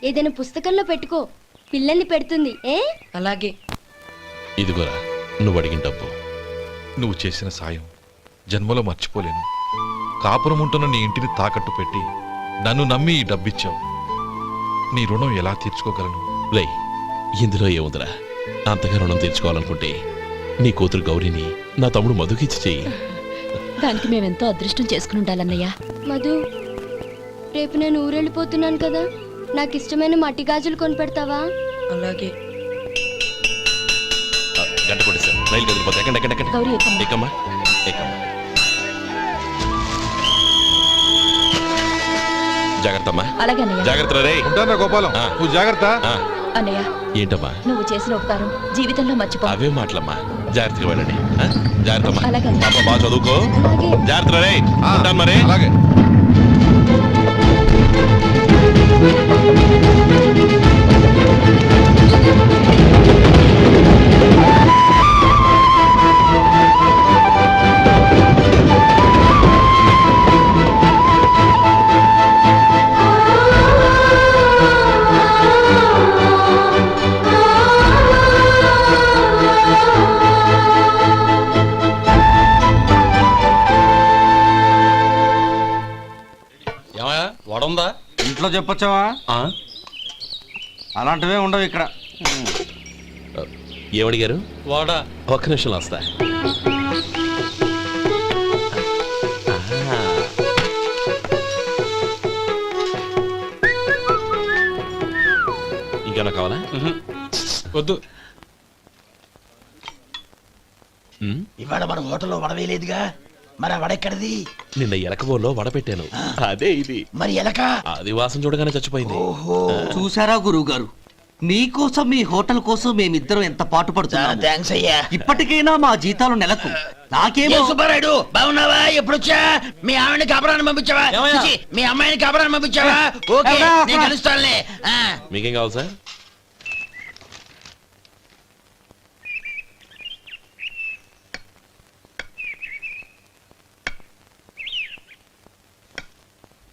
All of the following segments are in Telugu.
ఏదైనా పుస్తకంలో పెట్టుకో, పిల్లల్ని పెడుతుంది. అలాగే. ఇదిగోరా నువ్వు అడిగిన డబ్బు. నువ్వు చేసిన సాయం జన్మలో మర్చిపోలేను. కాపురం ఉంటున్న నీ ఇంటిని తాకట్టు పెట్టి నన్ను నమ్మి ఈ డబ్బిచ్చావు. నీ రుణం ఎలా తీర్చుకోగలను? రేయ్, ఇందులో ఏముందిరా? అంతగా రుణం తీర్చుకోవాలనుకుంటే నీ కూతురు గౌరీని నా తమ్ముడు మధుకిచ్చి చెయ్యి. దానికి మేమెంతో అదృష్టం చేసుకుని ఉండాలన్నయ్య. మధు, రేపు నేను ఊరెళ్ళిపోతున్నాను కదా, నాకు ఇష్టమైన మట్టి గాజులు కొనిపెడతావా? అలాగే. గంట కొట్టేశాను, రైలు కదిలిపోతే ఎక్కండి ఎక్కండి ఎక్కండి. గౌరీ ఎక్కమ్మా. ఎక్కమ్మా ఎక్కమ్మా. జాగ్రత్త అమ్మా. అలాగే అన్నయ్య. జాగ్రత్త రే. ఉంటానా గోపాలం, నువ్వు జాగ్రత్త. అన్నయ్య, ఏంటమ్మా నువ్వు చేసిన ఉపకారం జీవితంలో మర్చిపో. అవే మాటలమ్మా, జాగ్రత్తగా వెళ్ళండి. జాగ్రత్త అమ్మా. అలాగే. పాప బాగా చదువుకో. అలాగే. జాగ్రత్త రే. ఉంటాను మరి. అలాగే. వడుందా? ఇంట్లో చెప్పొచ్చావా? అలాంటివే ఉండవు ఇక్కడ. ఏమడిగారు? వాడా. ఒక్క నిమిషంలో వస్తా. ఇంకేనా కావాలా? వద్దు. ఇవాళ మన హోటల్లో వడవేయలేదుగా, మరి ఆ వడ ఎక్కడిది? నిన్న ఎలకబోలో వడ పెట్టాను, అదే ఇది. మరి ఎలక అది వాసన చూడగానే చచ్చిపోయింది. చూసారా గురువు గారు, మీకోసం మీ హోటల్ కోసం మేమిద్దరం ఎంత పాటు పడుతున్నాం. థ్యాంక్స్ అయ్యా. ఇప్పటికైనా మా జీతాలు నెలకు నాకేమో. సుబ్బారాయుడు బాగున్నావా? ఎప్పుడొచ్చా? మీ ఆవిడని కబరాన్ని పంపించావా? చిచి, మీ అమ్మాయిని కబరాన్ని పంపించావా? ఓకే, నేను కలుస్తానులే. మీకేం కావాలి సార్?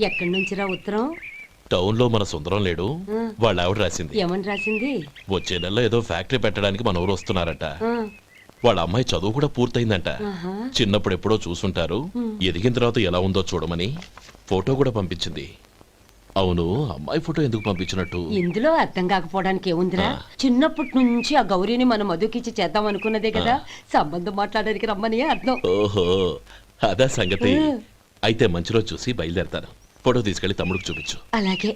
ఎక్కడి నుంచిరా ఉత్తరం? టౌన్ లో మన సుందరం లేడు, వాళ్ళ ఆవిడ రాసింది. ఏమని రాసింది? వచ్చే నెలలో ఏదో ఫ్యాక్టరీ పెట్టడానికి మన ఊరు వస్తున్నారట. వాళ్ళ అమ్మాయి చదువు కూడా పూర్తయిందంట. చిన్నప్పుడు ఎప్పుడో చూసుంటారు, ఎదిగిన తర్వాత ఎలా ఉందో చూడమని ఫోటో కూడా పంపించింది. అవును, అమ్మాయి ఫోటో ఎందుకు పంపించినట్టు? ఇందులో అర్థం కాకపోవడానికి ఏముందిరా? చిన్నప్పటి నుంచి ఆ గౌరీని మనం మధుకిచ్చి చేద్దాం అనుకున్నదే కదా, సంబంధం మాట్లాడడానికి రమ్మని అర్థం. ఓహో, అదా సంగతి. అయితే మంచి రోజు చూసి బయలుదేరతాను. ఫోటో తీసుకెళ్లి తమ్ముడికి చూపించు. అలాగే.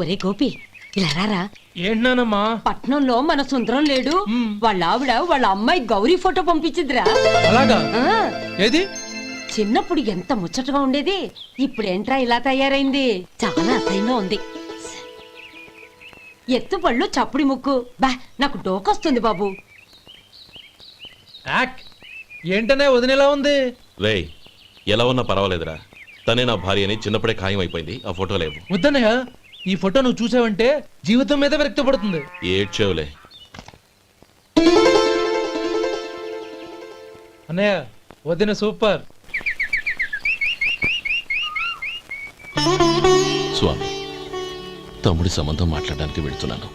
ఒరే గోపి, ఇలా రారా. ఏంటన్నానమ్మా? పట్నంలో మన సుందరం లేడు, వాళ్ళ ఆవిడ వాళ్ళ అమ్మాయి గౌరీ ఫోటో పంపించిద్రా. అలాగా? ఏది? చిన్నప్పుడు ఎంత ముచ్చటగా ఉండేది, ఇప్పుడేంట్రా ఇలా తయారైంది? చాలా అసహ్యంగా ఉంది. ఎత్తు పళ్ళు చప్పుడి ముక్కు, బా నాకు డోకొస్తుంది బాబు. ఏంటనే వదినేలా ఉంది? రేయ్, ఎలా ఉన్నా పర్వాలేదురా, తనే నా భార్య అని చిన్నప్పుడే ఖాయం అయిపోయింది. ఆ ఫోటో లేవు. వద్దన్నయ్య, ఈ ఫోటో నువ్వు చూసావంటే జీవితం మీద వ్యక్తపడుతుంది. ఏడ్చేవులే. అన్నయ్య, వదిన సూపర్. స్వామి, తమ్ముడి సంబంధం మాట్లాడడానికి వెళ్తున్నాను.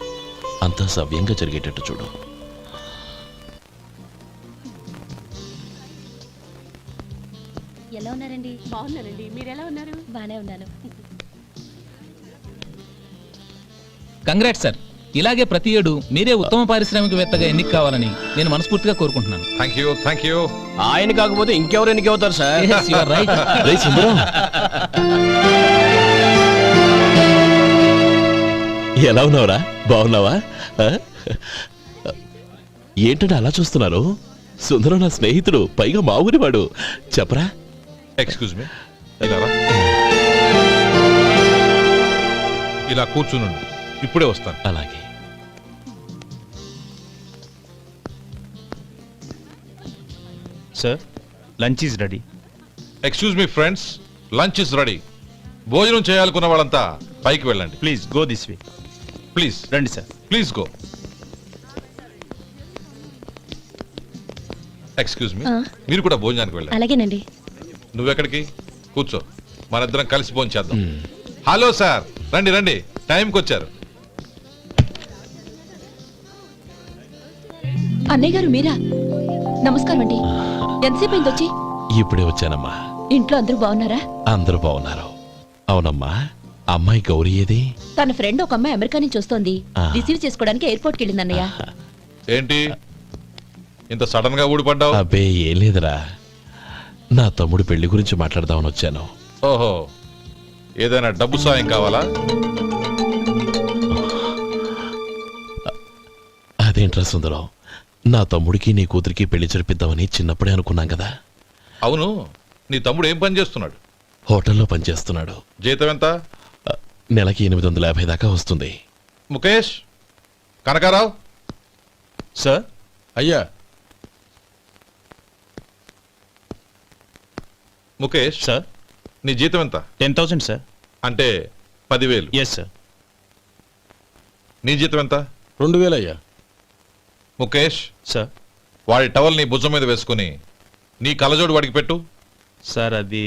అంతా సవ్యంగా జరిగేటట్టు చూడు. ఎలా ఉన్నారండి? బాగున్నానండి, మీరు ఎలా ఉన్నారు? బానే ఉన్నాను. Congrats sir. ఇలాగే ప్రతి ఏడు మీరే ఉత్తమ పారిశ్రామికవేత్తగా ఎన్నిక కావాలని నేను మనస్ఫూర్తిగా కోరుకుంటున్నాను. Thank you. ఆయన కాకపోతే ఇంకెవరు ఎన్నిక అవుతారు sir? Yes, you are right. రేయ్ సుందరం, ఎలా ఉన్నావురా? బాగున్నావా? ఏంటంటే అలా చూస్తున్నారు? సుందరం నా స్నేహితుడు, పైగా మా ఊరివాడు. చెప్పరా? ఎక్స్క్యూజ్ మీ, ఇలా కూర్చున్నాను, ఇప్పుడే వస్తాను. అలాగే. Sir, lunch is ready. Excuse me friends, lunch is ready. భోజనం చేయాలనుకున్న వాళ్ళంతా పైకి వెళ్ళండి. Please go this way. Please రండి sir. Please go. Excuse me, మీరు కూడా భోజనానికి వెళ్ళండి. అలాగేనండి. నువ్వెక్కడికి? కూర్చో. మనిద్దరం కలిసి భోంచేద్దాం. హలో సార్, రండి రండి, టైంకి వచ్చారు. అన్నయ్య గారు మీరా? నమస్కారం అండి. ఎంతసేపు అయింది వచ్చి? ఇప్పుడే వచ్చానమ్మా. ఇంట్లో అందరూ బాగున్నారా? అందరూ బాగున్నారు. అవునమ్మా, అమ్మాయి గౌరీ ఏది? తన ఫ్రెండ్ ఒక అమ్మాయి అమెరికా నుంచి వస్తోంది. ఆ. రిసీవ్ చేసుకోవడానికి ఎయిర్పోర్ట్ కి వెళ్ళింది అన్నయ్య. ఏంటి ఇంత సడన్ గా ఊడిపడ్డావు? అబ్బే ఏం లేదురా, నా తమ్ముడు పెళ్లి గురించి మాట్లాడదామని వచ్చాను. ఓహో, ఏదైనా డబ్బు సాయం కావాలా? అదేంట్రా సుందరం, నా తమ్ముడికి నీ కూతురికి పెళ్లి జరిపిద్దామని చిన్నప్పుడే అనుకున్నాం కదా. అవును, నీ తమ్ముడు ఏం పని చేస్తున్నాడు? హోటల్లో పనిచేస్తున్నాడు. జీతం ఎంత? నెలకి 850 దాకా వస్తుంది. ముఖేష్, కనకారావు. సార్. అయ్యా ముఖేష్, సార్. నీ జీతం ఎంత? 10,000 సార్. అంటే 10,000. Yes sir. నీ జీతం ఎంత? 2,000 అయ్యా. ముఖేష్, సార్. వాడి టవల్ నీ భుజం మీద వేసుకుని నీ కళ్ళజోడు వాడికి పెట్టు. సార్ అది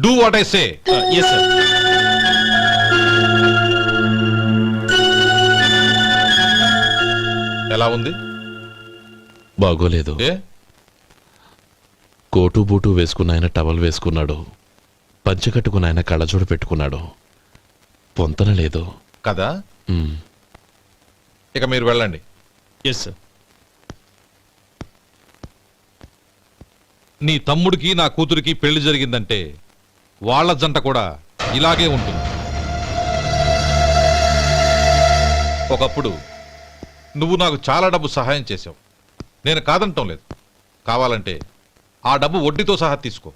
do what I say. Yes sir. ఎలా ఉంది? బాగోలేదు. ఏ? కోటు బూటు వేసుకున్న ఆయన టవల్ వేసుకున్నాడు, పంచె కట్టుకున్న ఆయన కళ్ళజోడు పెట్టుకున్నాడు. పొంతన లేదు కదా. ఉమ్. ఇక మీరు వెళ్ళండి. Yes sir. నీ తమ్ముడికి నా కూతురికి పెళ్లి జరిగిందంటే వాళ్ళ జంట కూడా ఇలాగే ఉంటుంది. ఒకప్పుడు నువ్వు నాకు చాలా డబ్బు సహాయం చేశావు, నేను కాదంటం లేదు. కావాలంటే ఆ డబ్బు వడ్డీతో సహా తీసుకో.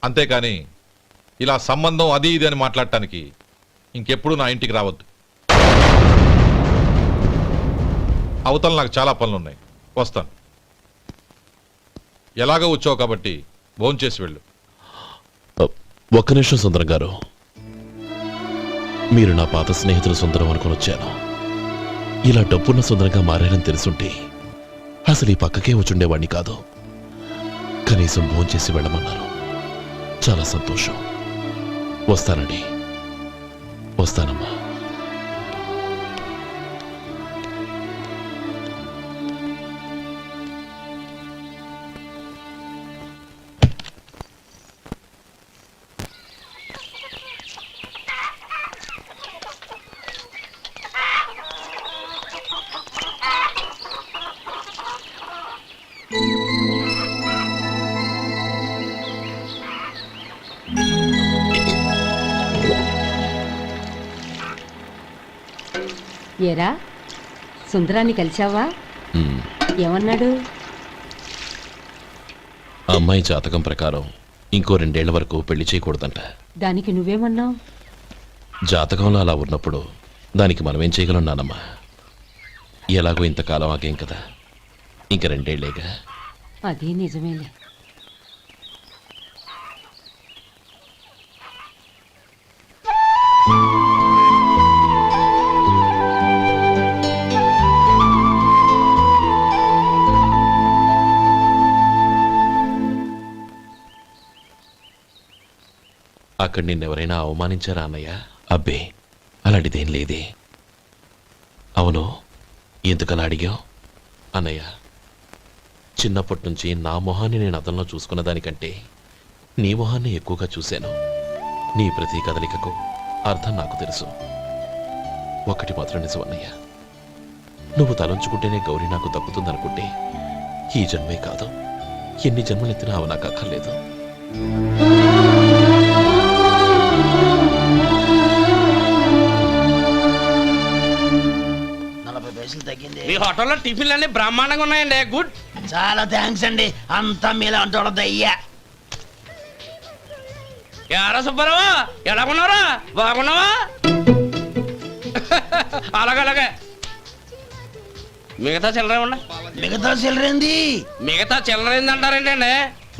అంతేకాని ఇలా సంబంధం అది ఇది అని మాట్లాడటానికి ఇంకెప్పుడు నా ఇంటికి రావద్దు. అవతల నాకు చాలా పనులున్నాయి, వస్తాను. ఎలాగో వచ్చావు కాబట్టి భోంచేసి వెళ్ళు. ఒక్క నిమిషం సుందరం గారు, మీరు నా పాత స్నేహితులు సుందరం అనుకుని వచ్చాను. ఇలా డబ్బున్న సుందరంగా మారారని తెలుసుంటే అసలు ఈ పక్కకే వచ్చుండేవాణ్ణి కాదు. కనీసం భోంచేసి వెళ్ళమన్నారు, చాలా సంతోషం. వస్తానండి, వస్తానమ్మా. ఏరా, సుందరాన్ని కలిశావా? ఉమ్. ఏమన్నాడు? అమ్మాయి జాతకం ప్రకారం ఇంకో 2 ఏళ్ల వరకు పెళ్లి చేయకూడదంట. దానికి నువ్వేమన్నావు? జాతకంలో అలా ఉన్నప్పుడు దానికి మనమేం చేయగలం నానమ్మా? ఎలాగో ఇంతకాలం ఆగేం కదా, ఇంక 2 ఏళ్లేగా. అది నిజమేలే. అక్కడ నిన్నెవరైనా అవమానించారా అన్నయ్య? అబ్బే, అలాంటిదేం లేదే. అవును, ఎందుకలా అడిగావు? అన్నయ్య, చిన్నప్పటి నుంచి నా మొహాన్ని నేను అతనిలో చూసుకున్న దానికంటే నీ మొహాన్ని ఎక్కువగా చూశాను. నీ ప్రతి కదలికకు అర్థం నాకు తెలుసు. ఒకటి మాత్రం నిజం అన్నయ్య, నువ్వు తలంచుకుంటేనే గౌరీ నాకు దక్కుతుందనుకుంటే ఈ జన్మే కాదు, ఎన్ని జన్మలెత్తినా అవి నాకు అక్కర్లేదు. మీ హోటల్లో టిఫిన్లు అన్ని బ్రహ్మాండంగా ఉన్నాయండి. గుడ్, చాలా థ్యాంక్స్ అండి. అంతా మీలా అంటాడు అయ్యా. యారా సుబ్బారావు, ఎలా ఉన్నారా? బాగున్నావా? అలాగే మిగతా చిల్లర ఉన్నా. మిగతా చిల్లరేంది? మిగతా చిల్లరేంది అంటారేంటి అండి?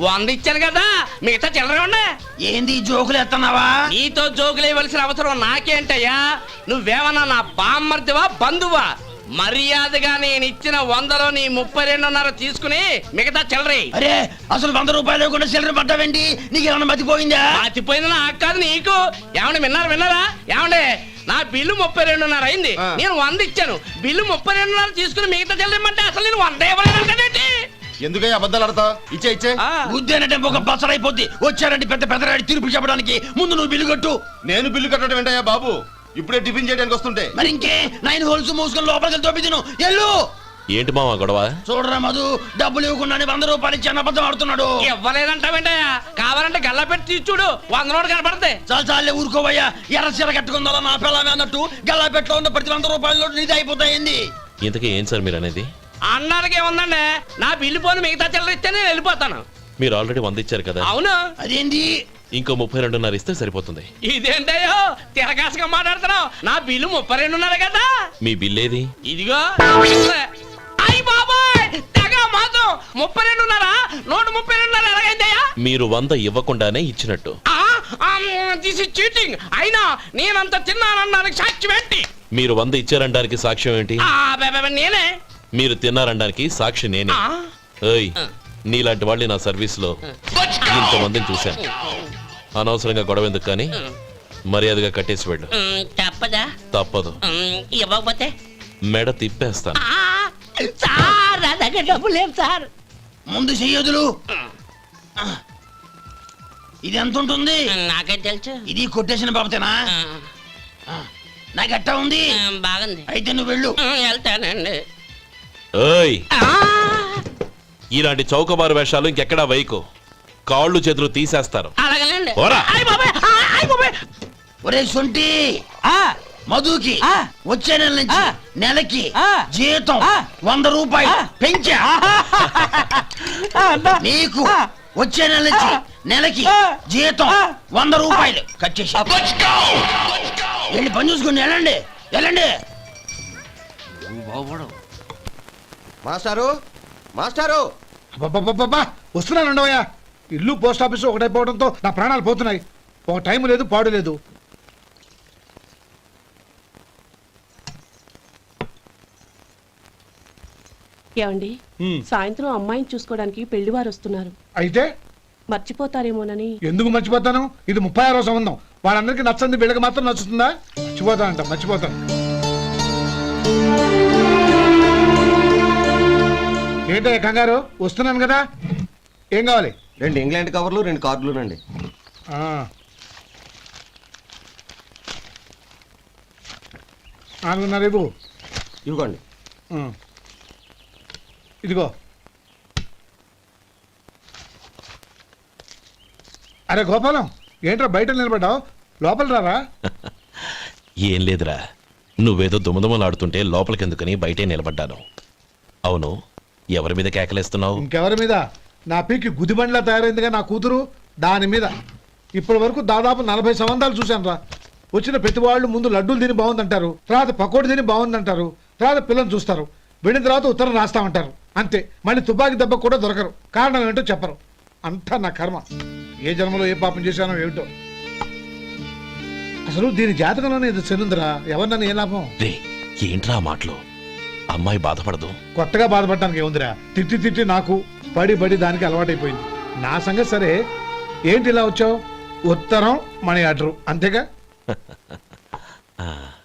100 ఇచ్చాను కదా, మిగతా చిల్లరే ఉన్నా. ఏంది జోకులు ఎత్తన్నావా? నీతో జోకులు ఇవ్వాల్సిన అవసరం నాకేంటయ్యా? నువ్వేమన్నా నా బామ్మర్దివా బంధువా? మర్యాదగా నేను ఇచ్చిన 100లో నీ 32.5 తీసుకుని మిగతా చిల్లరి. అరే అసలు 100 రూపాయలు కూడా చిల్లర పడ్డావేంటి? నీకు ఏమన్నా మతిపోయిందా? పాతిపోయింది నాకు కాదు నీకు. ఏమండి విన్నారా ఏమండి? నా బిల్లు 32.5 అయింది. నేను 100 ఇచ్చాను. బిల్లు 32.5 తీసుకుని మిగతా చిల్లరమంటే అసలు నేను 100 ఇవ్వలేదంటే ఎందుకయ్యా అబద్ధాలు ఆడతావు? ఇచ్చే ఉద్యానంటే ఒక బసరైపోద్ది. వచ్చారంటే పెద్ద పెద్దరాడి తీర్పు చెప్పడానికి ముందు నువ్వు బిల్లు కట్టు. నేను బిల్లు కట్టడం ఏంటయ్యా బాబు? ఇప్పుడే టిఫిన్ చేయడానికి వస్తుంటే. మరి ఇంకే 9 హోల్స్ మూసుకొని లోపలికి తోపి తిను. ఎల్లు. ఏంటి మావా గొడవ? చూడరా మధు, డబ్బులు ఇవ్వకుండానే 100 రూపాయలు ఇచ్చి అబద్ధం ఆడుతున్నాడు. ఇవ్వలేదంటావేంటయ్యా? కావాలంటే గల్లా పెట్టి తీసి చూడు, 100 నోటు కనపడతాయి. చాలే ఊరుకోవయ్యా. ఎర్ర చీర కట్టుకుందా నా పిల్లమే అన్నట్టు గల్లాపెట్లో ఉన్న ప్రతి 100 రూపాయలు నీది అయిపోతాయింది. ఇంతకీ ఏం సార్ మీరు అనేది? అన్నానికి ఏముందండి, నా బిల్లు పోను మిగతా చిల్లర ఇస్తే నేను వెళ్ళిపోతాను. మీరు ఆల్రెడీ 100 ఇచ్చారు కదా. అవును. అదేంటి? ఇంకో 32.5 ఇస్తే సరిపోతుంది. ఇదేంటయ్యో తిరగాసుగా మాట్లాడుతున్నావు? నా బిల్లు 32.5 కదా. మీ బిల్ ఏది? ఇదిగో. అయ్య బాబాయ్, తెగ మాతో 32.5 132.5 ఎలాగైందయ్యా? మీరు 100 ఇవ్వకుండానే ఇచ్చినట్టు. This is cheating. అయినా నేనంత తిన్నానన్నానికి సాక్ష్యం ఏంటి? మీరు 100 ఇచ్చారనడానికి సాక్ష్యం ఏంటి? నేనే. మీరు తిన్నారనడానికి సాక్షి నేనే. ఏయ్, నీలాంటి వాళ్ళని నా సర్వీస్ లో ఇంతమందిని చూశాను. అనవసరంగా గొడవ ఎందుకు కానీ మర్యాదగా కట్టేసి వెళ్ళు. తప్పదా? తప్పదు. ఇవ్వకపోతే మెడ తిప్పేస్తాను. సార్ నా దగ్గర డబ్బు లేదు సార్. ముందు చెయ్యదులు. ఇది ఎంత ఉంటుంది? నాకే తెలుసు. ఇది కొట్టేసిన బాబతేనా? నాకు ఎట్టా ఉంది? బాగుంది. అయితే నువ్వు వెళ్ళు. వెళ్తానండి. ఏయ్, ఇలాంటి చౌకబారు వేషాలు ఇంకెక్కడా వైకు. కాళ్ళు చేతులు తీసేస్తారు. అలాగేనండి. పోరా. ఒరే సొంటి, మధుకి వచ్చే నెల నుంచి నెలకి జీతం 100 రూపాయలు పెంచా. నీకు వచ్చే నెల నుంచి నెలకి జీతం 100 రూపాయలు కట్ చేసి వెళ్ళి పని చూసుకుని వెళ్ళండి. వెళ్ళండి. మాస్టారు మాస్టారు వస్తున్నాను ఉండవయ్యా. ఇల్లు పోస్ట్ ఆఫీసు ఒకటైపోవడంతో నా ప్రాణాలు పోతున్నాయి. ఒక టైం లేదు, పాడు లేదు. ఏమండి, సాయంత్రం అమ్మాయిని చూసుకోవడానికి పెళ్లివారు వస్తున్నారు. అయితే మర్చిపోతారేమోనని. ఎందుకు మర్చిపోతాను? ఇది 36వ సంబంధం. వాళ్ళందరికీ నచ్చంది వీళ్ళకి మాత్రం నచ్చుతుందా? మర్చిపోతానంట, మర్చిపోతాను. ఏంటో కంగారు? వస్తున్నాను కదా. ఏం కావాలి? 2 ఇంగ్లాండ్ కవర్లు 2 కార్డులు రండి. రేపు ఇవ్వండి. ఇదిగో. అరే గోపాలం, ఏంట్రా బయట నిలబడ్డావు? లోపల రారా. ఏం లేదురా, నువ్వేదో దుమదుమలాడుతుంటే లోపలికెందుకని బయటే నిలబడ్డాను. అవును, ఎవరి మీద కేకలేస్తున్నావు? ఇంకెవరి మీద? నా పీకి గుదిబండ్లా తయారైందిగా నా కూతురు, దాని మీద. ఇప్పటి వరకు దాదాపు 40 సంబంధాలు చూశాను రా. వచ్చిన ప్రతి వాళ్ళు ముందు లడ్డూలు తిని బాగుందంటారు, తర్వాత పకోడి తిని బాగుందంటారు, తర్వాత పిల్లలు చూస్తారు, వెళ్ళిన తర్వాత ఉత్తరం రాస్తామంటారు. అంతే. మళ్ళీ తుపాకీ దెబ్బ కూడా దొరకరు. కారణం ఏంటో చెప్పరు. అంతా నా కర్మ. ఏ జన్మలో ఏ పాపం చేశానో ఏమిటో. అసలు దీని జాతకంలోనే ఇది చెందుందిరా. ఎవరినన్నా ఏ లాభం? ఏంట్రా మాటలు? అమ్మాయి బాధపడదు. కొత్తగా బాధపడటానికి ఏముందిరా? తిట్టి తిట్టి నాకు పడి పడి దానికి అలవాటైపోయింది. నా సంగతి సరే, ఏంటి ఇలా వచ్చావు? ఉత్తరం మనీ ఆర్డరు అంతేగా.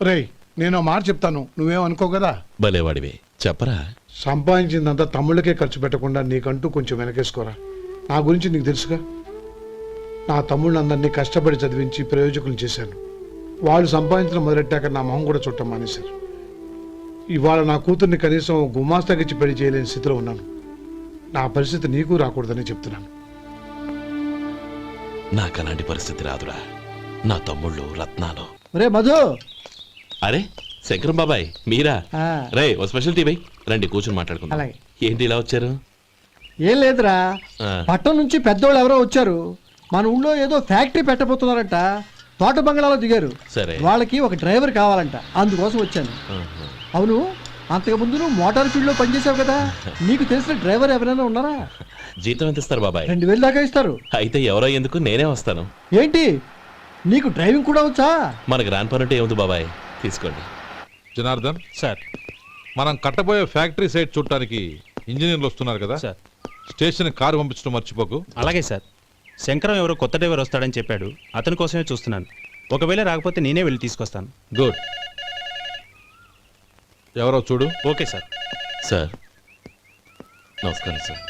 రేయ్, నేను మాట చెప్తాను, నువ్వేం అనుకో కదా. భలేవాడివే, చెప్పరా. సంపాదించిందంతా తమ్ముళ్ళకే ఖర్చు పెట్టకుండా నీకంటూ కొంచెం వెనకేసుకోరా. నా గురించి నీకు తెలుసుగా. నా తమ్ముళ్ళందరినీ కష్టపడి చదివించి ప్రయోజకులు చేశాను. వాళ్ళు సంపాదించడం మొదలెట్టాక నా మొహం కూడా చుట్టం మానేశారు. ఇవాళ నా కూతుర్ని కనీసం గుమాస్తాకిచ్చి పెళ్లి చేయలేని స్థితిలో ఉన్నాను. నా పరిస్థితి నీకు రాకూడదని చెప్తున్నాను. నాకు అలాంటి పరిస్థితి రాదురా. నా తమ్ముళ్ళు రత్నాలు. రే మధు. అరే శంకరం బాబాయ్, మీరా? రే, ఓ స్పెషల్ టీ బై రండి, కూర్చొని మాట్లాడుకుందాం. ఏంటి ఇలా వచ్చారు? ఏం లేదురా, పట్టణం నుంచి పెద్దోళ్ళు ఎవరో వచ్చారు. మన ఊళ్ళో ఏదో ఫ్యాక్టరీ పెట్టబోతున్నారంట. తోట బంగ్లాలో దిగారు. సరే, వాళ్ళకి ఒక డ్రైవర్ కావాలంట, అందుకోసం వచ్చాను. అవును, అంతకు ముందు నువ్వు మోటార్ ఫీల్డ్ లో పనిచేసావు కదా, నీకు తెలిసిన డ్రైవర్ ఎవరైనా ఉన్నారా? జీతం ఎంత ఇస్తారు బాబాయ్? 2000 దాకా ఇస్తారు. అయితే ఎవరో ఎందుకు, నేనే వస్తాను. ఏంటి, నీకు డ్రైవింగ్ కూడా వచ్చా? మనకు రాని పని అంటే ఏముంది బాబాయ్, తీసుకోండి. జనార్దన్ సార్, మనం కట్టబోయే ఫ్యాక్టరీ సైట్ చూడటానికి ఇంజనీర్లు వస్తున్నారు కదా సార్. స్టేషన్ కారు పంపించడం మర్చిపోకు. అలాగే సార్. శంకరం ఎవరో కొత్త డ్రైవర్ వస్తాడని చెప్పాడు, అతని కోసమే చూస్తున్నాను. ఒకవేళ రాకపోతే నేనే వెళ్ళి తీసుకొస్తాను. గుడ్. ఎవరో చూడు. Okay sir. సార్ నమస్కారం సార్.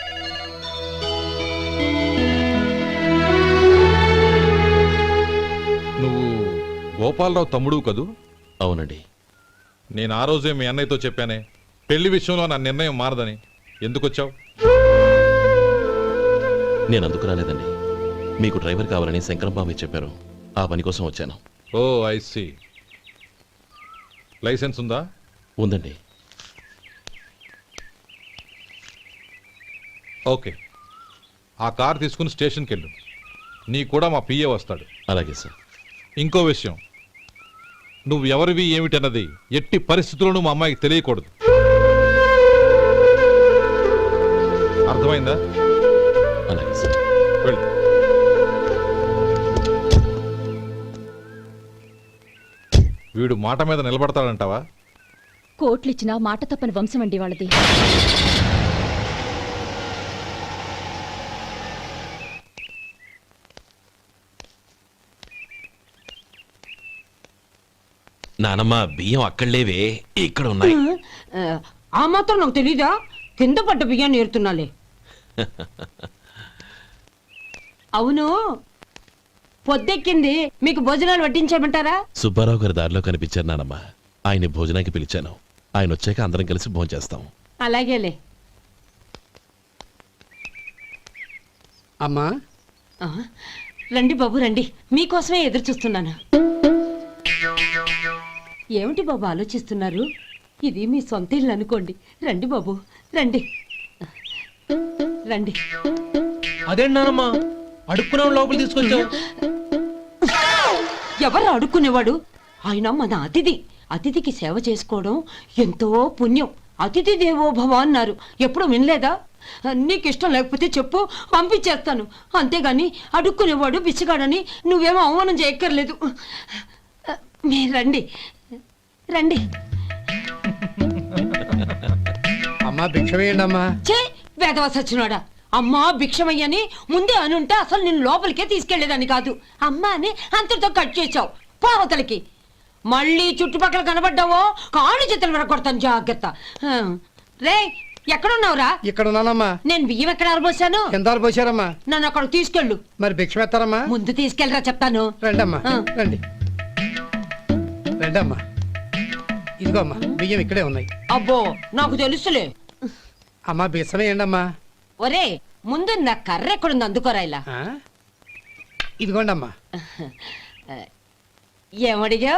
నువ్వు గోపాలరావు తమ్ముడు కదూ? అవునండి. నేను ఆ రోజే మీ అన్నయ్యతో చెప్పానే, పెళ్లి విషయంలో నా నిర్ణయం మారదని. ఎందుకు వచ్చావు? నేను అందుకు రాలేదండి. మీకు డ్రైవర్ కావాలని శంకరం బాబు చెప్పారు, ఆ పని కోసం వచ్చాను. ఓ ఐ సీ. లైసెన్స్ ఉందా? ఉందండి. ఓకే, ఆ కార్ తీసుకుని స్టేషన్కి వెళ్ళు. నీ కూడా మా పిఏ వస్తాడు. అలాగే సార్. ఇంకో విషయం, నువ్వు ఎవరివి ఏమిటన్నది ఎట్టి పరిస్థితుల్లోనూ మా అమ్మాయికి తెలియకూడదు. అర్థమైందా? అలాగే సార్. వెళ్ళు. వీడు మాట మీద నిలబడతాడంటావా? కోట్లిచ్చినా మాట తప్పని వంశం అండి వాళ్ళది. నానమ్మ బియ్యం అక్కడలేవే, ఇక్కడ ఉన్నాయి. ఆ మాత్రం నాకు తెలీదా? కింద పడ్డ బియ్యాన్ని ఏరుతున్నాలే. అవును, పొద్దెక్కింది, మీకు భోజనాలు వడ్డించమంటారా? సుబ్బారావు గారి దారిలో కనిపించారు నానమ్మ. ఆయన్ని భోజనానికి పిలిచాను. ఆయన వచ్చాక అందరం కలిసి భోజనం చేస్తాం. అలాగేలే. అమ్మా ఆ, రండి బాబు రండి, మీకోసమే ఎదురు చూస్తున్నాను. ఏమిటి బాబు ఆలోచిస్తున్నారు? ఇది మీ సొంత ఇల్లు అనుకోండి. రండి బాబు రండి రండి. అదేంటమ్మా అడుక్కునే లోపల తీసుకొచ్చావు? ఎవరు అడుక్కునేవాడు? ఆయన మన అతిథి. అతిథికి సేవ చేసుకోవడం ఎంతో పుణ్యం. అతిథి దేవో భవ అన్నారు, ఎప్పుడు వినలేదా? నీకు ఇష్టం లేకపోతే చెప్పు, పంపించేస్తాను. అంతేగాని అడుక్కునేవాడు బిచ్చగాడని నువ్వేమో అవమానం చేయక్కర్లేదు. మీరు రండి రండి. అమ్మా భిక్ష వేయండి అమ్మా. చే వేదవ సచ్చినోడా, అమ్మా భిక్షమయ్యని ముందే అనుంటే అసలు నిన్ను లోపలికే తీసుకెళ్లేదని కాదు. అమ్మా అని అంతటితో కట్ చేసావు. పోవతలకి మళ్ళీ చుట్టుపక్కల కనబడ్డావో కాళ్ళు చేతులు విరగొడతాను, జాగ్రత్త. రే ఎక్కడున్నావురా? ఇక్కడ ఉన్నానమ్మా. నేను బియ్యం ఎక్కడ ఆరబోసాను? ఎంత పోసారమ్మా? నన్ను అక్కడ తీసుకెళ్ళు. మరి భిక్ష పెడతారమ్మా? ముందు తీసుకెళ్ళరా చెప్తాను. రండమ్మా ఆ. రండి రండమ్మా. ఇదిగో అమ్మా బియ్యం ఇక్కడే ఉన్నాయి. అబ్బో నాకు తెలుసులే. అమ్మా బిసం వేయండి అమ్మా. ఒరే ముందు నా కర్ర ఎక్కడుంది, అందుకోరా ఇలా. ఇదిగోండి అమ్మా. ఏమడిగా?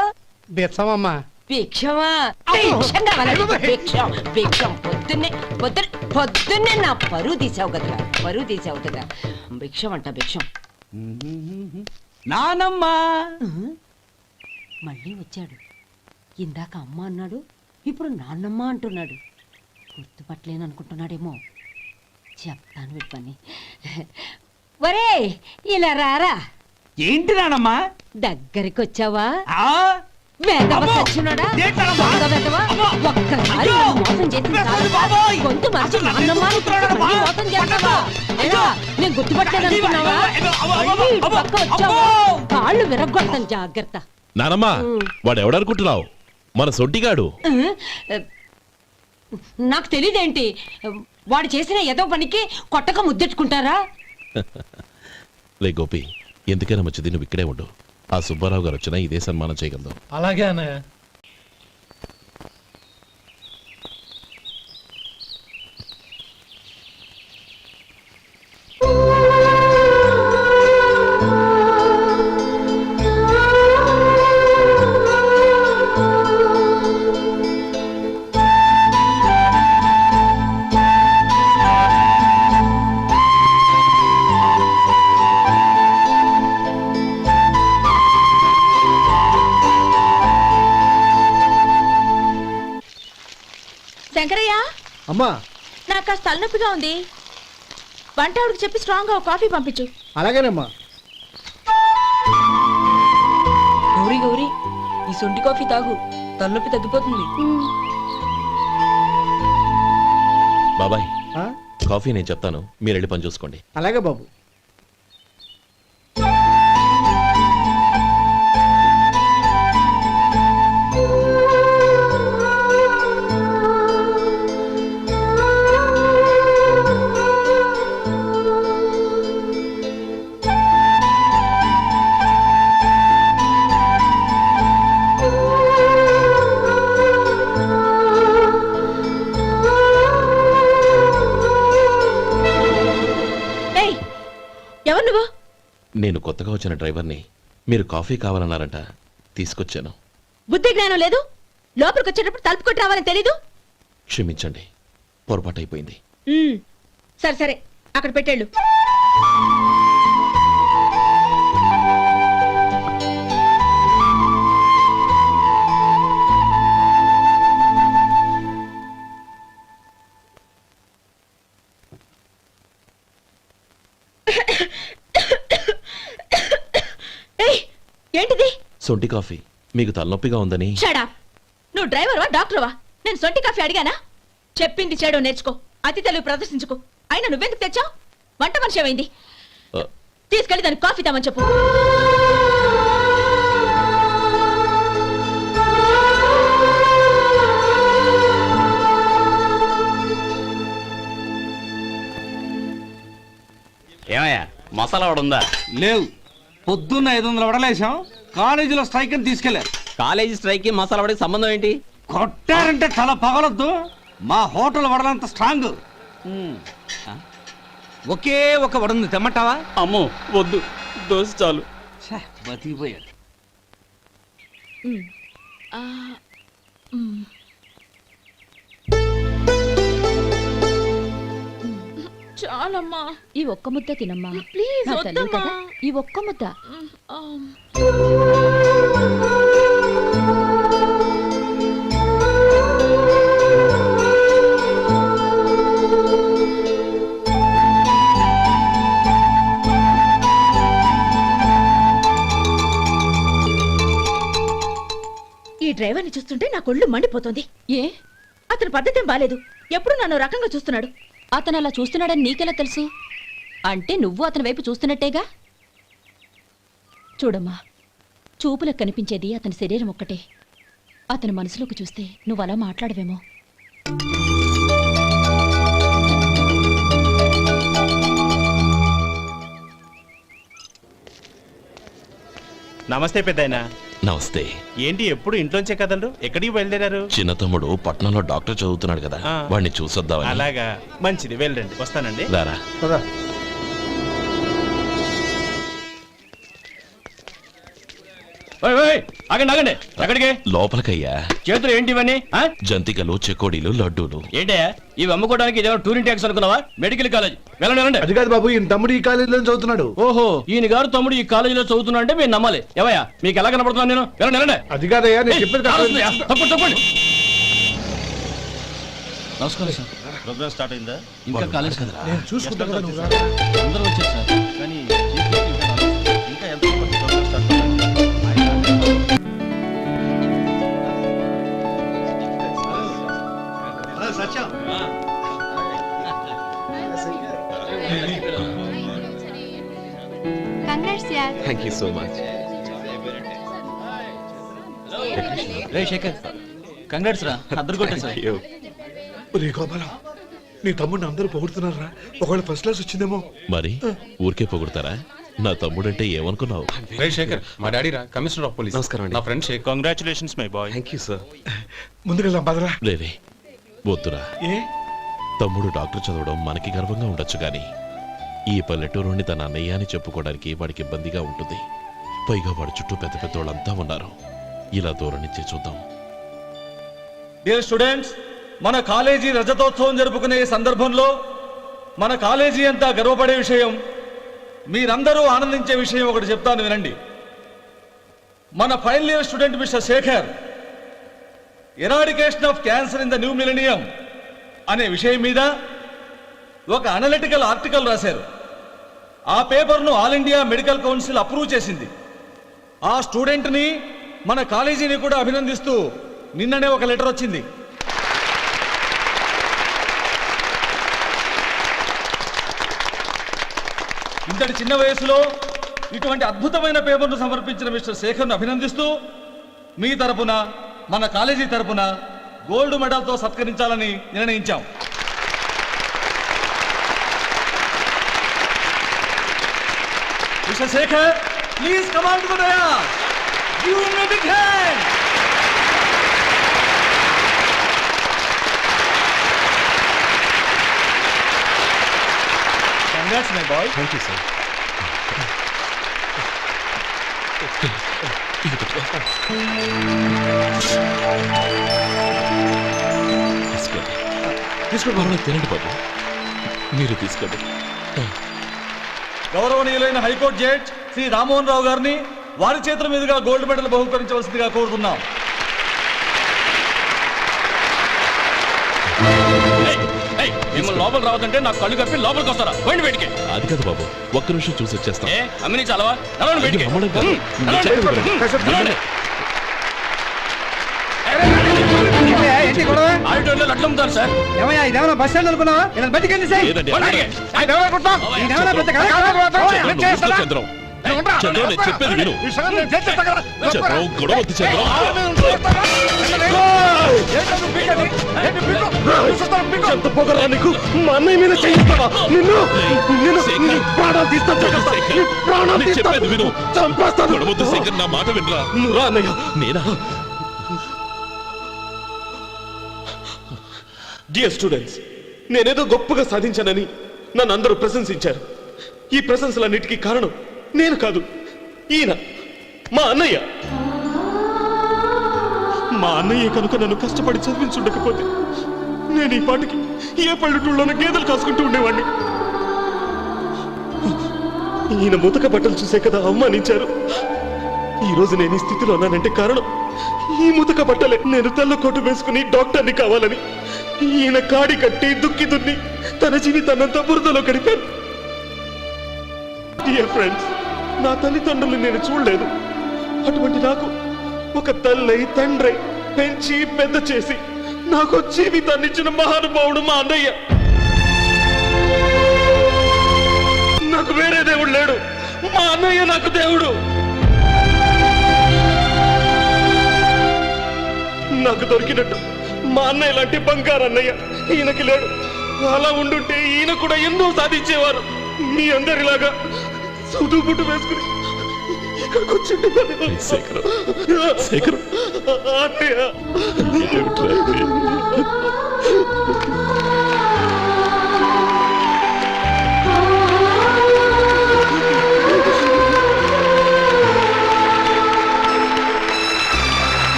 బిసం అమ్మా. భిక్షమా? భిక్షం కావాలండి, భిక్షం భిక్షం. పొద్దున్నే నా పరువు తీసావు కదరా, పరువు తీసావు కదా. భిక్షం అంట భిక్షం. నానమ్మా మళ్ళీ వచ్చాడు. ఇందాక అమ్మ అన్నాడు, ఇప్పుడు నాన్నమ్మ అంటున్నాడు. గుర్తుపట్టలేను అనుకుంటున్నాడేమో. చెప్తాను వీడి పని. ఒరే ఇలా రారా. ఏంటి నానమ్మా? దగ్గరికి వచ్చావా? వేదవ సచ్చినోడా, దొంగ వేదవ. ఒక్కసారి నన్ను మోసం చేసిన చాలు. గొంతు మార్చి నాన్నమ్మ అని మళ్ళీ మోసం చేస్తావా? ఏరా, నేను గుర్తుపట్టలేదు అనుకున్నావా? మళ్ళీ ఇటు పక్క వచ్చావా? కాళ్ళు విరగొడతాను, జాగ్రత్త. నానమ్మ వాడు ఎవడనుకుంటున్నావు? మన సొంటిగాడు. నాకు తెలీదేంటి? వాడు చేసిన ఏదో పనికి కొట్టక ముద్దెట్టుకుంటారా? లే గోపి, ఎందుకైనా మంచిది నువ్వు ఇక్కడే ఉండు. ఆ సుబ్బారావు గారు వచ్చినా ఇదే సన్మానం చేయగలదు. అలాగే అన్నయ్య. శంకరయ్య, అమ్మా నాకు కాస్త తలనొప్పిగా ఉంది. వంట ఆవిడకి చెప్పి స్ట్రాంగ్ గా కాఫీ పంపించు. అలాగేనమ్మా. గౌరీ గౌరీ, ఈ సొంటి కాఫీ తాగు, తలనొప్పి తగ్గిపోతుంది. బాబాయ్ ఆ? కాఫీ నేను చెప్తాను, మీరు వెళ్ళి పని చూసుకోండి. అలాగే బాబు. ఏయ్, ఎవరు నువ్వు? నేను కొత్తగా వచ్చిన డ్రైవర్ని. మీరు కాఫీ కావాలన్నారంట, తీసుకొచ్చాను. బుద్ధి జ్ఞానం లేదు. లోపలికి వచ్చేటప్పుడు తలుపు కొట్టి రావాలని తెలీదు. క్షమించండి, పొరపాటు అయిపోయింది. సరే సరే, అక్కడ పెట్టేళ్ళు. ఏయ్, ఏంటిది? సొంటి కాఫీ. మీకు తలనొప్పిగా ఉందని. షడా, నువ్వు డ్రైవర్వా డాక్టర్వా? నేను సొంటి కాఫీ అడిగానా? చెప్పింది చేయడం నేర్చుకో, అతి తెలివి ప్రదర్శించుకో. అయినా నువ్వెందుకు తెచ్చావు? వంట మనిషి ఏమైంది? ఆ, తీసుకెళ్ళి దానికి కాఫీ తామని చెప్పు. ఏమయ్యా, మసాలా వాడు ఉందా? లేవు. పొద్దున్న 500 వడలేసాం. కాలేజీలో స్ట్రైక్ అని తీసుకెళ్లారు. కాలేజీ స్ట్రైక్ కి మసాలా వాడికి సంబంధం ఏంటి? కొట్టారంటే తల పగలొద్దు. మా హోటల్ వడలంత స్ట్రాంగ్. ఒకే ఒక వడుంది, తెమ్మంటావా? అమ్మో వద్దు, దోశ చాలు. బతికిపోయాడు. చాలమ్మా, ఈ ఒక్క ముద్ద తినమ్మా ప్లీజ్ నా తల్లి వద్దమ్మా. కదా, ఈ ఒక్క ముద్ద. ఈ డ్రైవర్ని చూస్తుంటే నా కొళ్ళు మండిపోతుంది. ఏ, అతని పద్ధతి ఏం బాలేదు. ఎప్పుడు నన్ను రకంగా చూస్తున్నాడు. అతను అలా చూస్తున్నాడని నీకెలా తెలుసు? అంటే నువ్వు అతని వైపు చూస్తున్నట్టేగా. చూడమ్మా, చూపులకు కనిపించేది అతని శరీరం ఒక్కటే. అతని మనసులోకి చూస్తే నువ్వు అలా మాట్లాడవేమో. నమస్తే పెద్దాయనా. నమస్తే. ఏంటి ఎప్పుడు ఇంట్లోంచే కదలరు? ఎక్కడికి బయలుదేరారు? చిన్న తమ్ముడు పట్నంలో డాక్టర్ చదువుతున్నాడు కదా, ఆ. వాడిని చూసొద్దామని. అలాగా, మంచిది, వెళ్ళండి. వస్తానండి. రారా. కదా. ఆగండి ఆగండి, ఎక్కడికి? లోపలికయ్యా. చేతులు ఏంటి ఇవన్నీ? జంతికలు, చెకోడీలు, లడ్డూలు. ఏంటయ్యా ఇవి అమ్ముకోవడానికి ఇదేమో టూరింగ్ ట్యాక్స్ అనుకున్నావా? Medical college. వెళ్ళండి వెళ్ళండి. అది కాదు బాబు, ఈయన తమ్ముడు ఈ కాలేజీలో చదువుతున్నాడు. ఓహో, ఈయన గారు తమ్ముడు ఈ కాలేజీలో చదువుతున్నా అంటే మీరు నమ్మాలి. ఏవయ్యా, మీకు ఎలా కనపడుతున్నాను నేను? వెళ్ళండి వెళ్ళండి. అది కాదయ్యా, నేను చెప్పేది కాదు. తప్పండి తప్పండి. నమస్కారం సార్. ప్రోగ్రామ్ స్టార్ట్ అయిందా? ఇంకా కాలేజ్ కదా. నేను చూసుకుంటా కదా, నువ్వు రా. అందరూ వచ్చారు సార్. కానీ ఇంకా ఎంత ప్రోగ్రామ్ స్టార్ట్ అవ్వాలి? కంగ్రాట్స్ యార్. Thank you so much. రే శేఖర్, కంగ్రాట్స్ రా. అద్దరు కొట్టే సార్. ఒరే గోపాలం, నీ తమ్ముడిని అందరూ పొగుడుతున్నారా? ఒకవేళ ఫస్ట్ క్లాస్ వచ్చిందేమో. మరి ఊరికే పొగుడతారా? నా తమ్ముడంటే ఏమనుకున్నావు? శేఖర్, మా డాడీ రా, కమిషనర్ ఆఫ్ పోలీస్. నమస్కారం. నా friend Shekhar. Congratulations my boy. Thank you sir. ముందుకెళ్దాం బదరా. రేరే వద్దురా. ఏ తమ్ముడు డాక్టర్ చదవడం మనకి గర్వంగా ఉండొచ్చు కానీ ఈ పల్లెటూరుని తన అన్నయ్య అని చెప్పుకోవడానికి వాడికి ఇబ్బందిగా ఉంటుంది. పైగా వాడి చుట్టూ పెద్ద పెద్ద వాళ్ళంతా ఉన్నారు. ఇలా దూరం నుంచి చూద్దాం. డియర్ స్టూడెంట్స్, మన కాలేజీ రజతోత్సవం జరుపుకునే ఈ సందర్భంలో మన కాలేజీ అంతా గర్వపడే విషయం, మీరందరూ ఆనందించే విషయం ఒకటి చెప్తాను వినండి. మన final year student mister Shekhar eradication of cancer in the new millennium అనే విషయం మీద ఒక అనలిటికల్ ఆర్టికల్ రాశారు. ఆ పేపర్ను all India Medical Council approve చేసింది. ఆ స్టూడెంట్ని, మన కాలేజీని కూడా అభినందిస్తూ నిన్ననే ఒక లెటర్ వచ్చింది. ఇంతటి చిన్న వయసులో ఇటువంటి అద్భుతమైన పేపర్ను సమర్పించిన మిస్టర్ శేఖర్ను అభినందిస్తూ మీ తరపున మన కాలేజీ తరపున గోల్డ్ మెడల్తో సత్కరించాలని నిర్ణయించాం. Mister Shekhar, please come on to the dais. Give him a big hand. Congrats, my boy. Thank you sir. తీసుకోండి, తినండి బాబు. మీరు తీసుకోండి. గౌరవనీయులైన హైకోర్టు జడ్జ్ శ్రీ రామ్మోహన్ రావు గారిని వారి చేతుల మీదుగా గోల్డ్ మెడల్ బహుకరించవలసిందిగా కోరుతున్నాం. మిమ్మల్ని లోపల రావద్దంటే నాకు కళ్ళు కప్పి లోపలికి వస్తారా? పోయింది బయటికి. అది కాదు బాబు, ఒక్క నిమిషం చూసి వచ్చేస్తాం. అమ్మిని చాలవా? నడవండి బయటికి. అమ్మడం కాదు. నడవండి. ఆడిటోరియంలో లడ్లు అమ్ముతారు సార్. ఇదేమన్నా బస్ స్టాండ్ అనుకున్నావా? ఇలా బయటికి వెళ్ళి సార్. లేదండి. చంద్రం, చంద్రం, నేను చెప్పేది విను. చంద్రం, గొడవ వద్దు చంద్రం. ఎంత పొగరా నీకు? మా అన్నయ్య మీద చేయిస్తావా? నిన్ను ప్రాణాలు తీస్తాను. నేను చెప్పేది విను. చంపేస్తాను. గొడవ వద్దు శేఖర్, నా మాట వినరా. నువ్వు రా అన్నయ్య. నేనా? డియర్ స్టూడెంట్స్, నేనేదో గొప్పగా సాధించానని నన్ను అందరూ ప్రశంసించారు. ఈ ప్రశంసలన్నిటికీ కారణం నేను కాదు, ఈయన మా అన్నయ్య. మా అన్నయ్య కనుక నన్ను కష్టపడి చదివించుండకపోతే నేను ఈ పాటికి ఏ పల్లెటూళ్ళలోనూ గేదెలు కాసుకుంటూ ఉండేవాడిని. ఈయన ముతక బట్టలు చూసే కదా అవమానించారు. ఈ రోజు నేను ఈ స్థితిలో ఉన్నానంటే కారణం ఈ ముతక బట్టలే. నేను తెల్ల కోటు వేసుకుని డాక్టర్ని కావాలని ఈయన కాడి కట్టి దుక్కి దున్ని తన జీవితాన్నంతా బురదలో గడిపాను. డియర్ ఫ్రెండ్స్, నా తల్లిదండ్రులు నేను చూడలేదు. అటువంటి నాకు ఒక తల్లై తండ్రై పెంచి పెద్ద చేసి నాకు జీవితాన్ని ఇచ్చిన మహానుభావుడు మా అన్నయ్య. నాకు వేరే దేవుడు లేడు, మా అన్నయ్య నాకు దేవుడు. నాకు దొరికినట్టు మా అన్నయ్య లాంటి బంగారు అన్నయ్య ఈయనకి లేడు. అలా ఉండుంటే ఈయన కూడా ఎన్నో సాధించేవారు. మీ అందరిలాగా సూటు బుట్టు వేసుకుని ఇక్కడికి వచ్చిండే. శేఖర్, శేఖర్, అన్నయ్య.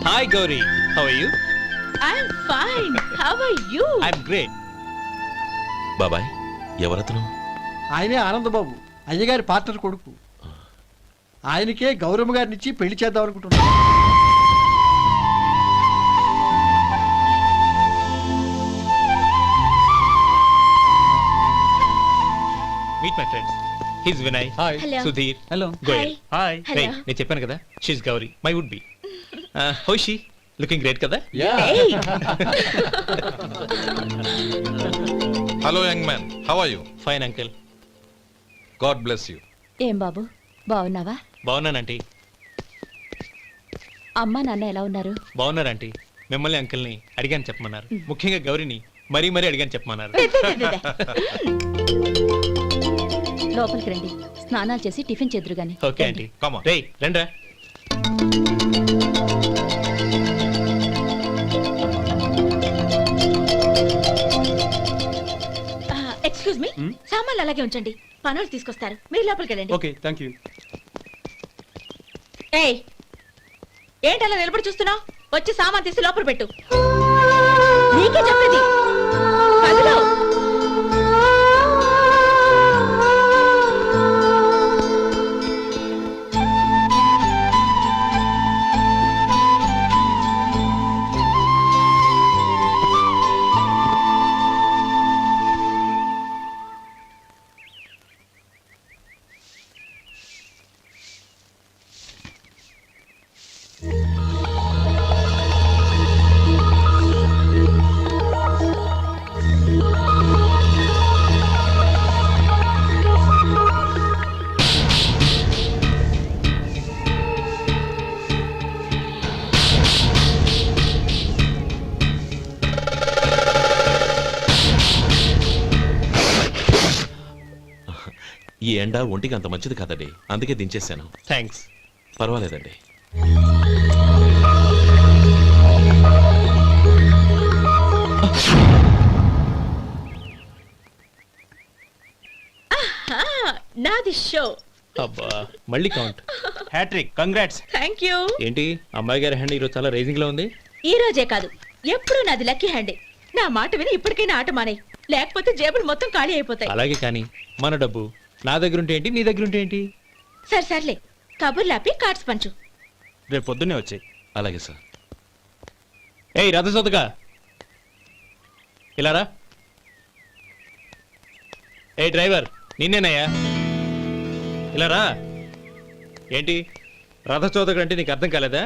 Hi Gauri, how are you? I'm fine. How are you? I'm great. బాబాయ్, ఎవరతను? ఆయనే ఆనందబాబు, అయ్యగారి పార్ట్నర్ కొడుకు. ఆయనకే గౌరమ్మ గారిని ఇచ్చి పెళ్లి చేద్దాం అనుకుంటున్నాను. Meet my friends. His Vinay. Hi. Hello. Sudheer. Hello. Hi. Goyal. Hi. Hello. నేను చెప్పాను కదా, she's Gauri, my would be. How she? Looking great కదా? Hey. Hello young man, how are you? Fine uncle. God bless you. ఏం బాబు, బాగున్నావా? బాగున్నానంటీ. అమ్మా నాన్న ఎలా ఉన్నారు? బాగున్నారంటీ. మిమ్మల్ని అంకుల్ని అడిగాను చెప్పమన్నారు. ముఖ్యంగా గౌరీని మరీ మరీ అడిగాను చెప్పమన్నారు. లోపలికి రండి, స్నానాలు చేసి టిఫిన్ చేద్దరు గాని. Okay aunty. Come on. రేయ్ రండ్రా. ఎక్స్క్యూజ్ మీ, సామాన్లు అలాగే ఉంచండి, పనులు తీసుకొస్తారు. మీరు లోపలికి వెళ్ళండి. Okay, thank you. ఏయ్, ఏంటి అలా నిలబడి చూస్తున్నావు? వచ్చి సామాన్ తీసి లోపల పెట్టు. నీకే చెప్పేది. కదులు. ఈ ఎండ ఒంటికి అంత మంచిది కాదండి, అందుకే దించేశాను. థ్యాంక్స్. పర్వాలేదండి. నాది షో. అబ్బా మళ్ళీ count. Hat-trick, congrats. Thank you. ఏంటి అమ్మాయి గారి హ్యాండ్ ఈరోజు చాలా రేజింగ్ లో ఉంది. ఈ రోజే కాదు, ఎప్పుడు నాది లక్కీ హ్యాండే. నా మాట విని ఇప్పటికైనా ఆట మానే, లేకపోతే జేబులు మొత్తం ఖాళీ అయిపోతాయి. అలాగే కానీ మన డబ్బు నా దగ్గర ఉంటే ఏంటి, నీ దగ్గర ఉంటే ఏంటి? సరే సర్లే, కబుర్లు ఆపి కార్డ్స్ పంచు. రేపు పొద్దున్నే వచ్చాయి. అలాగే సార్. ఏయ్ రథసోదగా ఇలా రా. ఏ డ్రైవర్ నిన్నేనయ్యా, ఇలా రా. ఏంటి రథచోదకుడు అంటే నీకు అర్థం కాలేదా?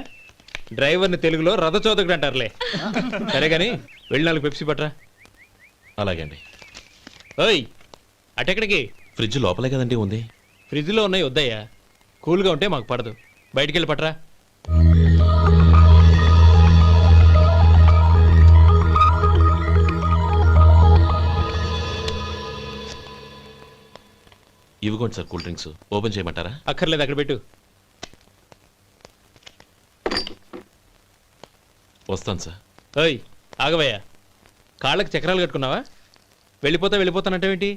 డ్రైవర్ని తెలుగులో రథచోదకుడు అంటారులే. సరే కానీ వెళ్ళి 4 పెప్సీ పట్రా. అలాగే అండి. ఓయ్ అటెక్కడికి? ఫ్రిడ్జ్ లోపలే కదండి ఉంది. ఫ్రిడ్జ్లో ఉన్నాయి వద్దయ్యా, కూల్గా ఉంటే మాకు పడదు. బయటికి వెళ్ళి పట్రా. ఇవ్వకోండి సార్ కూల్ డ్రింక్స్. ఓపెన్ చేయమంటారా? అక్కర్లేదు, అక్కడ పెట్టు. వస్తాను సార్. ఓయ్ ఆగవయ్యా, కాళ్ళకి చక్రాలు కట్టుకున్నావా? వెళ్ళిపోతానంటావేంటి?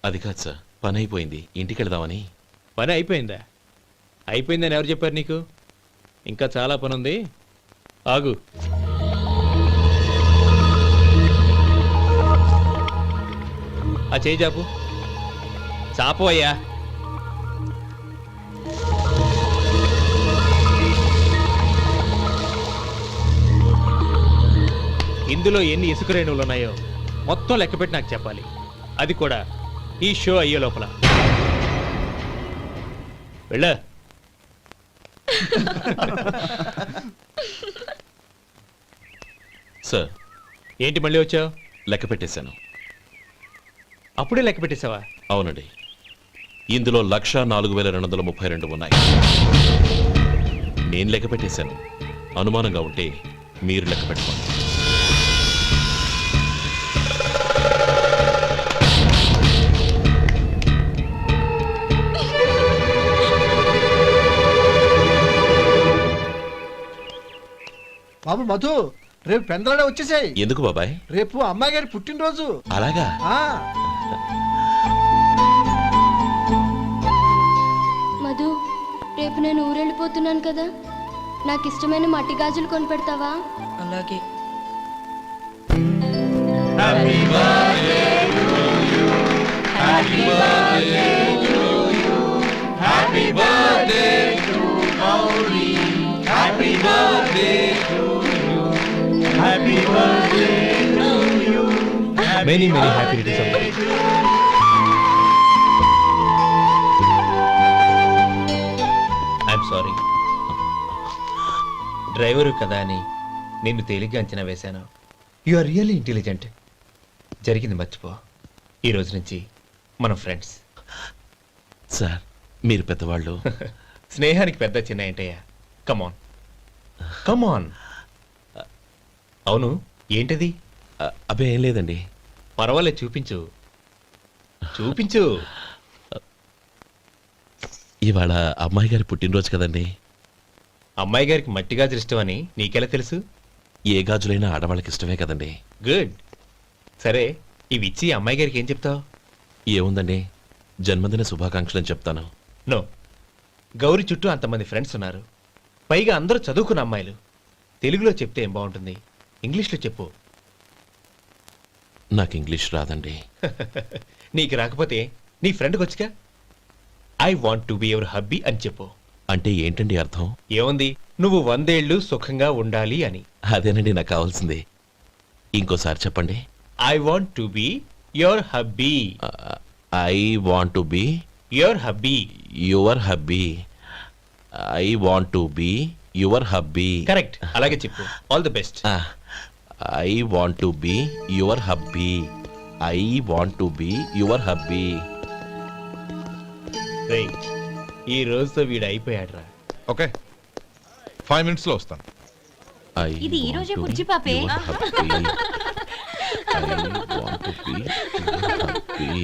అది కాదు సార్, పని అయిపోయింది, ఇంటికి వెళదామని. పని అయిపోయిందా? అయిపోయిందని ఎవరు చెప్పారు నీకు? ఇంకా చాలా పని ఉంది, ఆగు. ఆ చేయి చాపు. చాపు అయ్యా. ఇందులో ఎన్ని ఇసుక రేణువులు ఉన్నాయో మొత్తం లెక్కపెట్టి నాకు చెప్పాలి, అది కూడా ఈ షో అయ్యే లోపల. వెళ్ళ. సార్ ఏంటి మళ్ళీ వచ్చావు? లెక్క పెట్టేశాను. అప్పుడే లెక్క పెట్టేశావా? అవునండి, ఇందులో 1,04,232 ఉన్నాయి. నేను లెక్క పెట్టేశాను. అనుమానంగా ఉంటే మీరు లెక్క పెట్టుకోండి. బాబు మధు, రేపు పెందలాడే వచ్చేసాయి. ఎందుకు బాబాయ్? రేపు అమ్మాయి గారి పుట్టినరోజు. అలాగా? మధు, రేపు నేను ఊరెళ్ళిపోతున్నాను కదా, నాకు ఇష్టమైన మట్టి గాజులు కొనిపెడతావా? అలాగే. Many happy returns of the day. I'm sorry. Driver కదా అని నిన్ను తేలిగ్గా అంచనా వేశాను. You are really intelligent. జరిగింది మర్చిపో. ఈ రోజు నుంచి మనం ఫ్రెండ్స్. సార్ మీరు పెద్దవాళ్ళు. స్నేహానికి పెద్ద చిన్న ఏంటయ్యా? కమాన్ కమాన్. అవును ఏంటది? అబ్బే ఏం లేదండి. పర్వాలేదు, చూపించు చూపించు. ఇవాళ అమ్మాయి గారి పుట్టినరోజు కదండి. అమ్మాయి గారికి మట్టి గాజులు ఇష్టమని నీకెలా తెలుసు? ఏ గాజులైనా ఆడవాళ్ళకి ఇష్టమే కదండి. గుడ్. సరే ఇవి ఇచ్చి అమ్మాయి గారికి ఏం చెప్తావు? ఏముందండి, జన్మదిన శుభాకాంక్షలు అని చెప్తాను. నో, గౌరీ చుట్టూ అంతమంది ఫ్రెండ్స్ ఉన్నారు, పైగా అందరూ చదువుకున్న అమ్మాయిలు. తెలుగులో చెప్తే ఏం బాగుంటుంది, ఇంగ్లీష్లో చెప్పు. నాకు ఇంగ్లీష్ రాదండి. నీకు రాకపోతే నీ ఫ్రెండ్కి వచ్చిగా I want to be your hubby అని చెప్పు. అంటే ఏంటండి అర్థం? ఏముంది, నువ్వు 100 ఏళ్ళు సుఖంగా ఉండాలి అని. అదేనండి నాకు కావాల్సింది. ఇంకోసారి చెప్పండి. I want to be your hubby. I want to be your hubby. Your hubby. I want to be your hubby. Correct, అలాగే చెప్పు. All the best. I want to be your hubby. I want to be your hubby. ఈ రోజుతో వీడు అయిపోయాడు రా. ఓకే, 5 minutes లో వస్తాను. ఇది ఈ రోజే బుజ్జి పాపే. I want to be happy.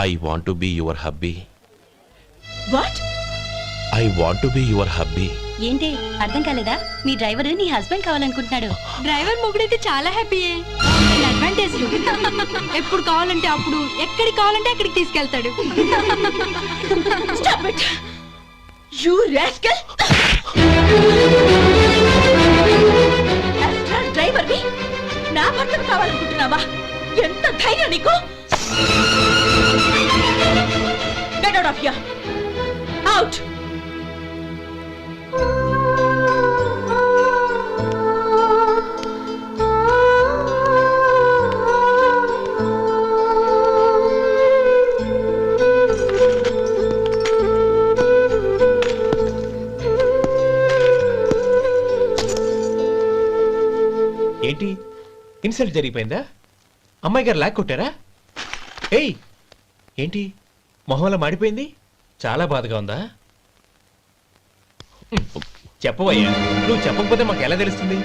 I want to be your hubby. What? I want to be your hubby. ఏంటి అర్థం కాలేదా? మీ డ్రైవర్ నీ హస్బెండ్ కావాలనుకుంటున్నాడు. డ్రైవర్ మొగుడైతే చాలా హ్యాపీయే. అడ్వాంటేజ్ ఎప్పుడు కావాలంటే అప్పుడు, ఎక్కడికి కావాలంటే అక్కడికి తీసుకెళ్తాడు. Stop it! You rascal! Driver వి నా భర్తను కావాలనుకుంటున్నావా? ఎంత ధైర్యం నీకు? Get out of here! Out! ఏంటి ఇన్సల్ట్ జరిగిపోయిందా? అమ్మాయి గారు లాక్ కొట్టారా? ఏయ్ ఏంటి మొహంలో మాడిపోయింది? చాలా బాధగా ఉందా? చెప్పవయ్యా, నువ్వు చెప్పకపోతే మాకు ఎలా తెలుస్తుంది?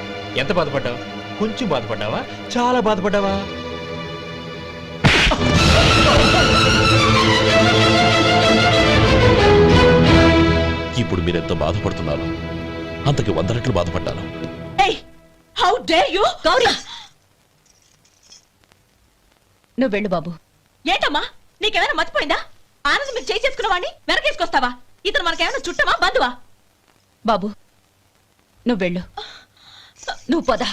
ఎంత బాధపడ్డావు? కొంచెం బాధపడ్డావా? చాలా బాధపడ్డావా? ఇప్పుడు మీరెంత బాధపడుతున్నారు, అంతకి 100 రెట్లు బాధపడ్డాను. Hey! How dare you? Gauri, నువ్వు వెళ్ళు బాబు. ఏంటమ్మా నీకేమైనా మర్చిపోయిందా? ఆనందం మీరు చేసుకున్న వాడిని వెనకేసుకొస్తావా? ఇతను మనకేమైనా చుట్టమా బంధువా? బాబు నువ్వు వెళ్ళు. నువ్వు పద.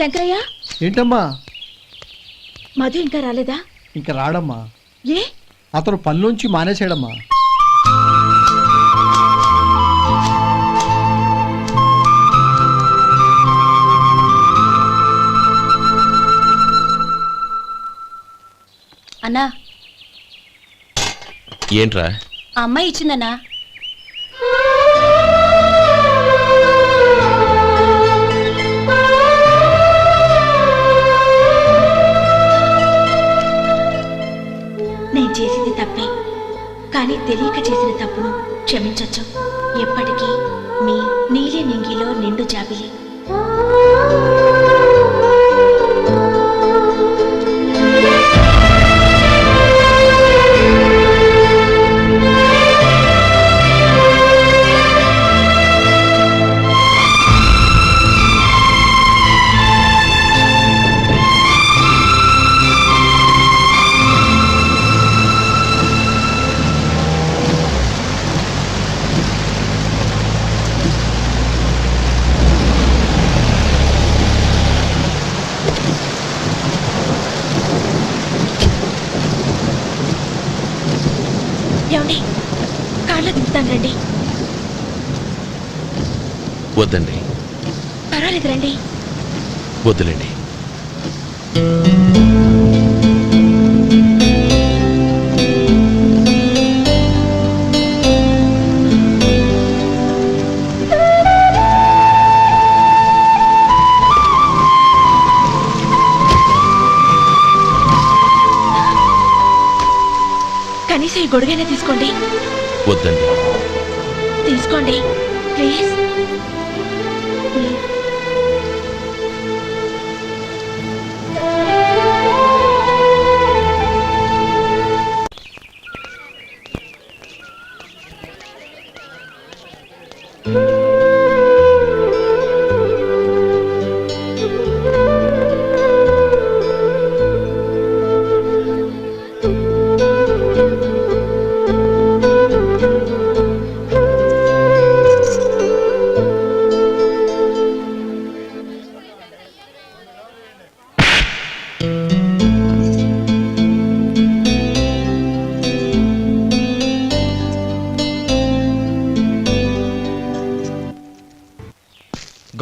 శంకరయ్య, ఏంటమ్మా? మధు ఇంకా రాలేదా? ఇంకా రాడమ్మా. ఏ? అతను పనిలోంచి మానేసాడమ్మా. అన్నా, ఏంట్రా? ఆ అమ్మాయి ఇచ్చిందన్నా. నేను చేసింది తప్పే, కానీ తెలియక చేసిన తప్పును క్షమించొచ్చు. ఎప్పటికీ మీ నీలి నింగిలో నిండు జాబిలి. ఏమండి, కాళ్ళ దింపుతాను రండి. వద్దండి. పర్వాలేదు రండి. వద్దులేండి. కనీసం ఈ గొడుగైనా తీసుకోండి. వద్దండి. తీసుకోండి ప్లీజ్.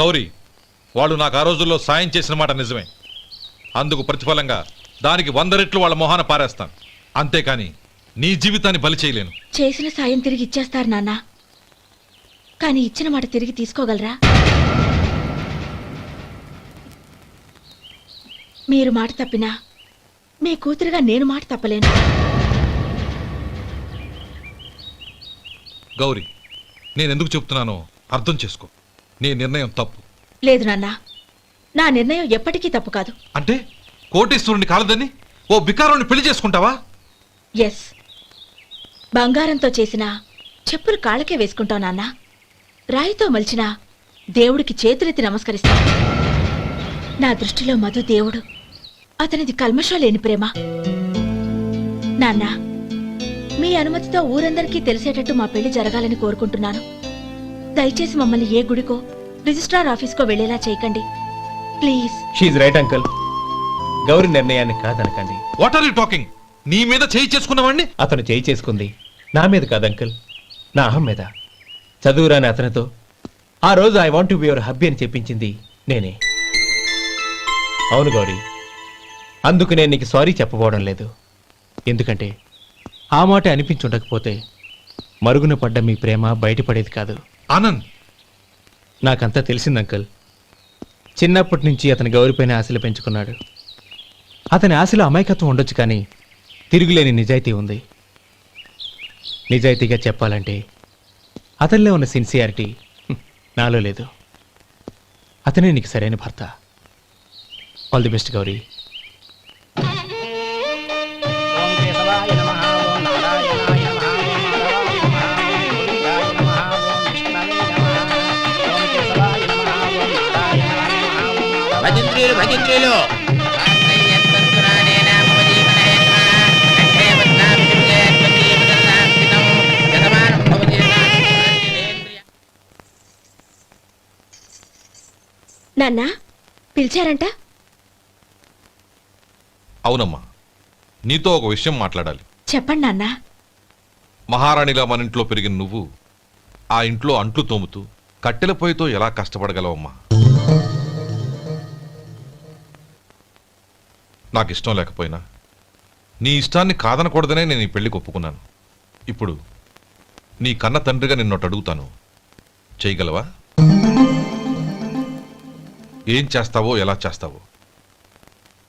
గౌరీ, వాళ్ళు నాకు ఆ రోజుల్లో సాయం చేసిన మాట నిజమే. అందుకు ప్రతిఫలంగా దానికి 100 రెట్లు వాళ్ళ మొహాన పారేస్తాను. అంతేకాని నీ జీవితాన్ని బలి చేయలేను. చేసిన సాయం తిరిగి ఇచ్చేస్తారు నాన్న, కానీ ఇచ్చిన మాట తిరిగి తీసుకోగలరా? మీరు మాట తప్పినా మీ కూతురుగా నేను మాట తప్పలేను. గౌరీ, నేనెందుకు చెప్తున్నానో అర్థం చేసుకో. నీ నిర్ణయం తప్పు. లేదు నాన్న, నా నిర్ణయం ఎప్పటికీ తప్పు కాదు. అంటే కోటీశ్వరుని కాలదని ఓ బికారుని పెళ్లి చేసుకుంటావా? ఎస్, బంగారంతో చేసిన చెప్పులు కాళ్ళకే వేసుకుంటావు నాన్న. రాయితో మలిచిన దేవుడికి చేతులెత్తి నమస్కరిస్తా. నా దృష్టిలో మధు దేవుడు, అతనిది కల్మషం లేని ప్రేమ. నాన్న, మీ అనుమతితో ఊరందరికీ తెలిసేటట్టు మా పెళ్లి జరగాలని కోరుకుంటున్నాను. దయచేసి మమ్మల్ని ఏ గుడికో రిజిస్ట్రార్ ఆఫీస్కో వెళ్లేలా చేయకండి please. She's right uncle. Gauri నిర్ణయాన్ని కాదనకండి. What are you talking? నీ మీద చేయి చేసుకున్నవాడిని అతను చేయి చేసుకుంది నా మీద కాదు అంకుల్, నా అహం మీద. చదువురాని అతనితో ఆ రోజు I want to be your hubby అని చెప్పించింది నేనే. అవును గౌరీ, అందుకు నేను నీకు సారీ చెప్పబోవడం లేదు. ఎందుకంటే ఆ మాట అనిపించుండకపోతే మరుగున పడ్డ మీ ప్రేమ బయటపడేది కాదు. ఆనంద్, నాకంతా తెలిసింది అంకుల్. చిన్నప్పటి నుంచి అతని గౌరీపైన ఆశలు పెంచుకున్నాడు. అతని ఆశలో అమాయకత్వం ఉండొచ్చు, కానీ తిరుగులేని నిజాయితీ ఉంది. నిజాయితీగా చెప్పాలంటే అతనిలో ఉన్న సిన్సియారిటీ నాలో లేదు. అతనే నీకు సరైన భర్త. All the best Gauri. భజంత్రీలు భజంత్రీలు నాన్న, పిలిచారంట? అవునమ్మా, నీతో ఒక విషయం మాట్లాడాలి. చెప్పండి నాన్న. మహారాణిలా మన ఇంట్లో పెరిగిన నువ్వు ఆ ఇంట్లో అంట్లు తోముతూ కట్టెల పొయ్యితో ఎలా కష్టపడగలవమ్మా? నాకు ఇష్టం లేకపోయినా నీ ఇష్టాన్ని కాదనకూడదనే నేను ఈ పెళ్లికి ఒప్పుకున్నాను. ఇప్పుడు నీ కన్న తండ్రిగా నిన్నొట్టు అడుగుతాను, చేయగలవా? ఏం చేస్తావో, ఎలా చేస్తావో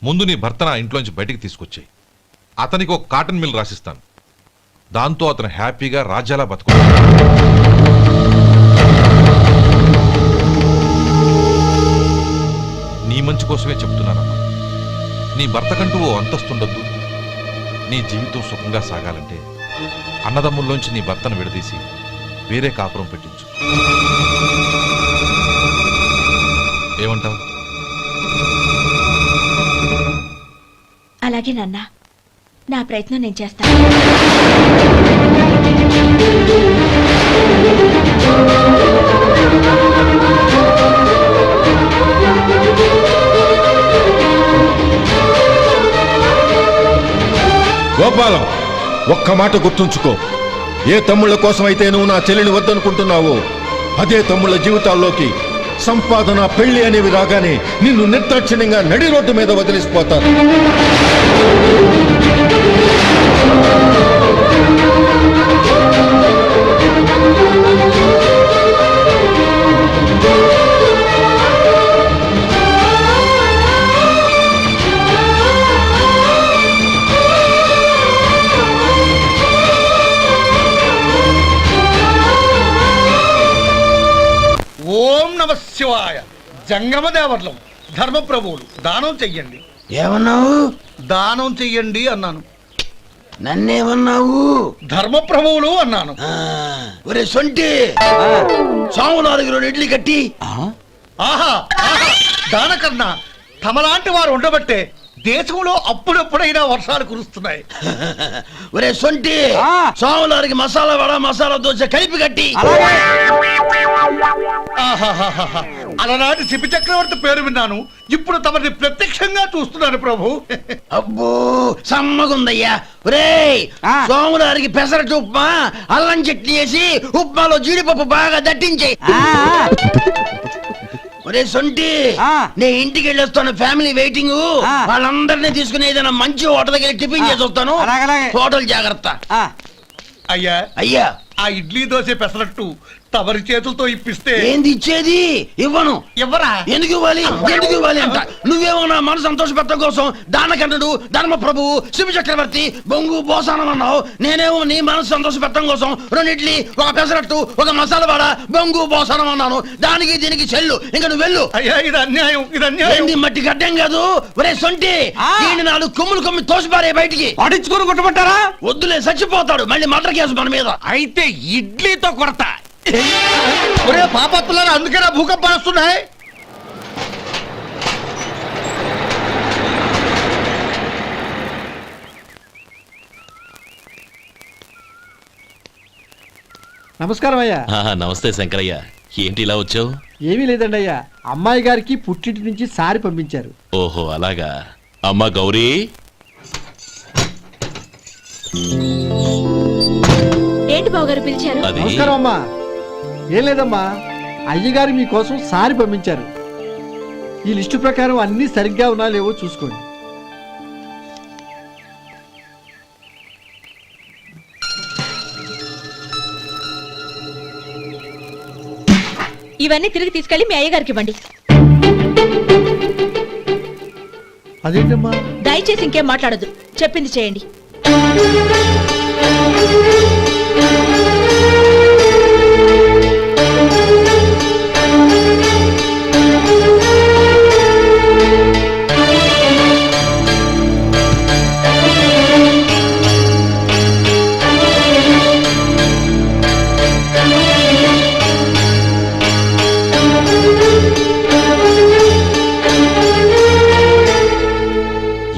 ముందు నీ భర్తను ఆ ఇంట్లోంచి బయటికి తీసుకొచ్చాయి. అతనికి ఒక కాటన్ మిల్ రాసిస్తాను. దాంతో అతను హ్యాపీగా రాజ్యాలా బతుకుతాడు. నీ మంచి కోసమే చెప్తున్నానమ్మా. నీ భర్తకంటూ ఓ అంతస్తుండొద్దు. నీ జీవితం సుఖంగా సాగాలంటే అన్నదమ్ముల్లోంచి నీ భర్తను విడదీసి వేరే కాపురం పెట్టించు. ఏమంటావు? అలాగే నాన్న, నా ప్రయత్నం నేను చేస్తాను. గోపాలం, ఒక్క మాట గుర్తుంచుకో. ఏ తమ్ముళ్ళ కోసమైతే నువ్వు నా చెల్లిని వద్దనుకుంటున్నావో అదే తమ్ముళ్ళ జీవితాల్లోకి సంపాదన, పెళ్లి అనేవి రాగానే నిన్ను నిర్దాక్షిణ్యంగా నడి రోడ్డు మీద వదిలిసిపోతారు. ఓం నమ శివాయ. జంగమదేవర్లం, ధర్మప్రభువులు, దానం చెయ్యండి. ఏమన్నావు? దానం చెయ్యండి అన్నాను. నన్నేమన్నావు? ధర్మప్రభువులు అన్నాను. ఒరే సొంటి, సోమవారం ఇడ్లీ కట్టి. ఆహా ఆహా, దానకన్నా తమలాంటి వారు ఉండబట్టే దేశంలో అప్పుడప్పుడైనా వర్షాలు కురుస్తున్నాయి. ఒరే సొంటి, సోమవారికి మసాలా వడ, మసాలా దోశ కలిపి కట్టి. ఆహాహాహా, అలనాటి శిపి చక్రవర్తి పేరు విన్నాను, ఇప్పుడు తమని ప్రత్యక్షంగా చూస్తున్నాను ప్రభు. అబ్బో సమ్మగుందయ్యా. ఒరే, సోమవారికి పెసరట్టు ఉప్మా, అల్లం చట్నీ వేసి ఉప్మాలో జీడిపప్పు బాగా దట్టించే. ఒరే సొంటి నేను ఇంటికి వెళ్ళొస్తాను, ఫ్యామిలీ వెయిటింగ్. వాళ్ళందరినీ తీసుకుని ఏదైనా మంచి హోటల్ దగ్గర టిఫిన్ చేసి వస్తాను. హోటల్ జాగ్రత్త. అయ్యా అయ్యా, ఆ ఇడ్లీ దోశ పెసరట్టు తమరి చేతులతో ఇప్పిస్తే ఏంది ఇచ్చేది? ఇవ్వను. ఎవరా? ఎందుకు ఇవ్వాలి? ఎందుకు ఇవ్వాలి అంట? నువ్వేమో నా మనసు సంతోషపెట్టడం కోసం దానకంటుడు, ధర్మ ప్రభువు, శివ చక్రవర్తి, బొంగు బోసానం అన్నావు. నేనేమో నీ మనసు సంతోషపెట్టడం కోసం 2 ఇడ్లీ, ఒక పెసరట్టు, ఒక మసాలా వడ, బొంగు బోసానం అన్నాను. దానికి దీనికి చెల్లు. ఇంకా నువ్వు వెళ్ళు. అయ్యా ఇది అన్యాయం, ఇది అన్యాయం. ఏంది మట్టి గడ్డం కాదు. ఒరే సొంటి, ఈయన 4 కొమ్ములు కొమ్మి తోసిపారే బయటికి. పడించుకొని కొట్టమంటారా? వద్దులే, చచ్చిపోతాడు. మళ్ళీ మర్డర్ కేసు మన మీద. అయితే ఇడ్లీతో కొడతా. ఒరే పాపత్తులారా, అందుకే నా భూకంపాలు వస్తున్నాయి. నమస్కారం అయ్యా. నమస్తే శంకరయ్య, ఏంటి ఇలా వచ్చావు? ఏమీ లేదండి అయ్యా, అమ్మాయి గారికి పుట్టింటి నుంచి సారి పంపించారు. ఓహో అలాగా. అమ్మా గౌరీ, ఏంటి బావగారు పిలిచారు? అది నమస్కారం అమ్మా. ఏం లేదమ్మా, అయ్యగారు మీకోసం సారి పంపించారు. ఈ లిస్టు ప్రకారం అన్ని సరిగ్గా ఉన్నా లేవో చూసుకోండి. ఇవన్నీ తిరిగి తీసుకెళ్లి మీ అయ్యగారికి ఇవ్వండి. అదేంటమ్మా? దయచేసి ఇంకేం మాట్లాడొద్దు, చెప్పింది చేయండి.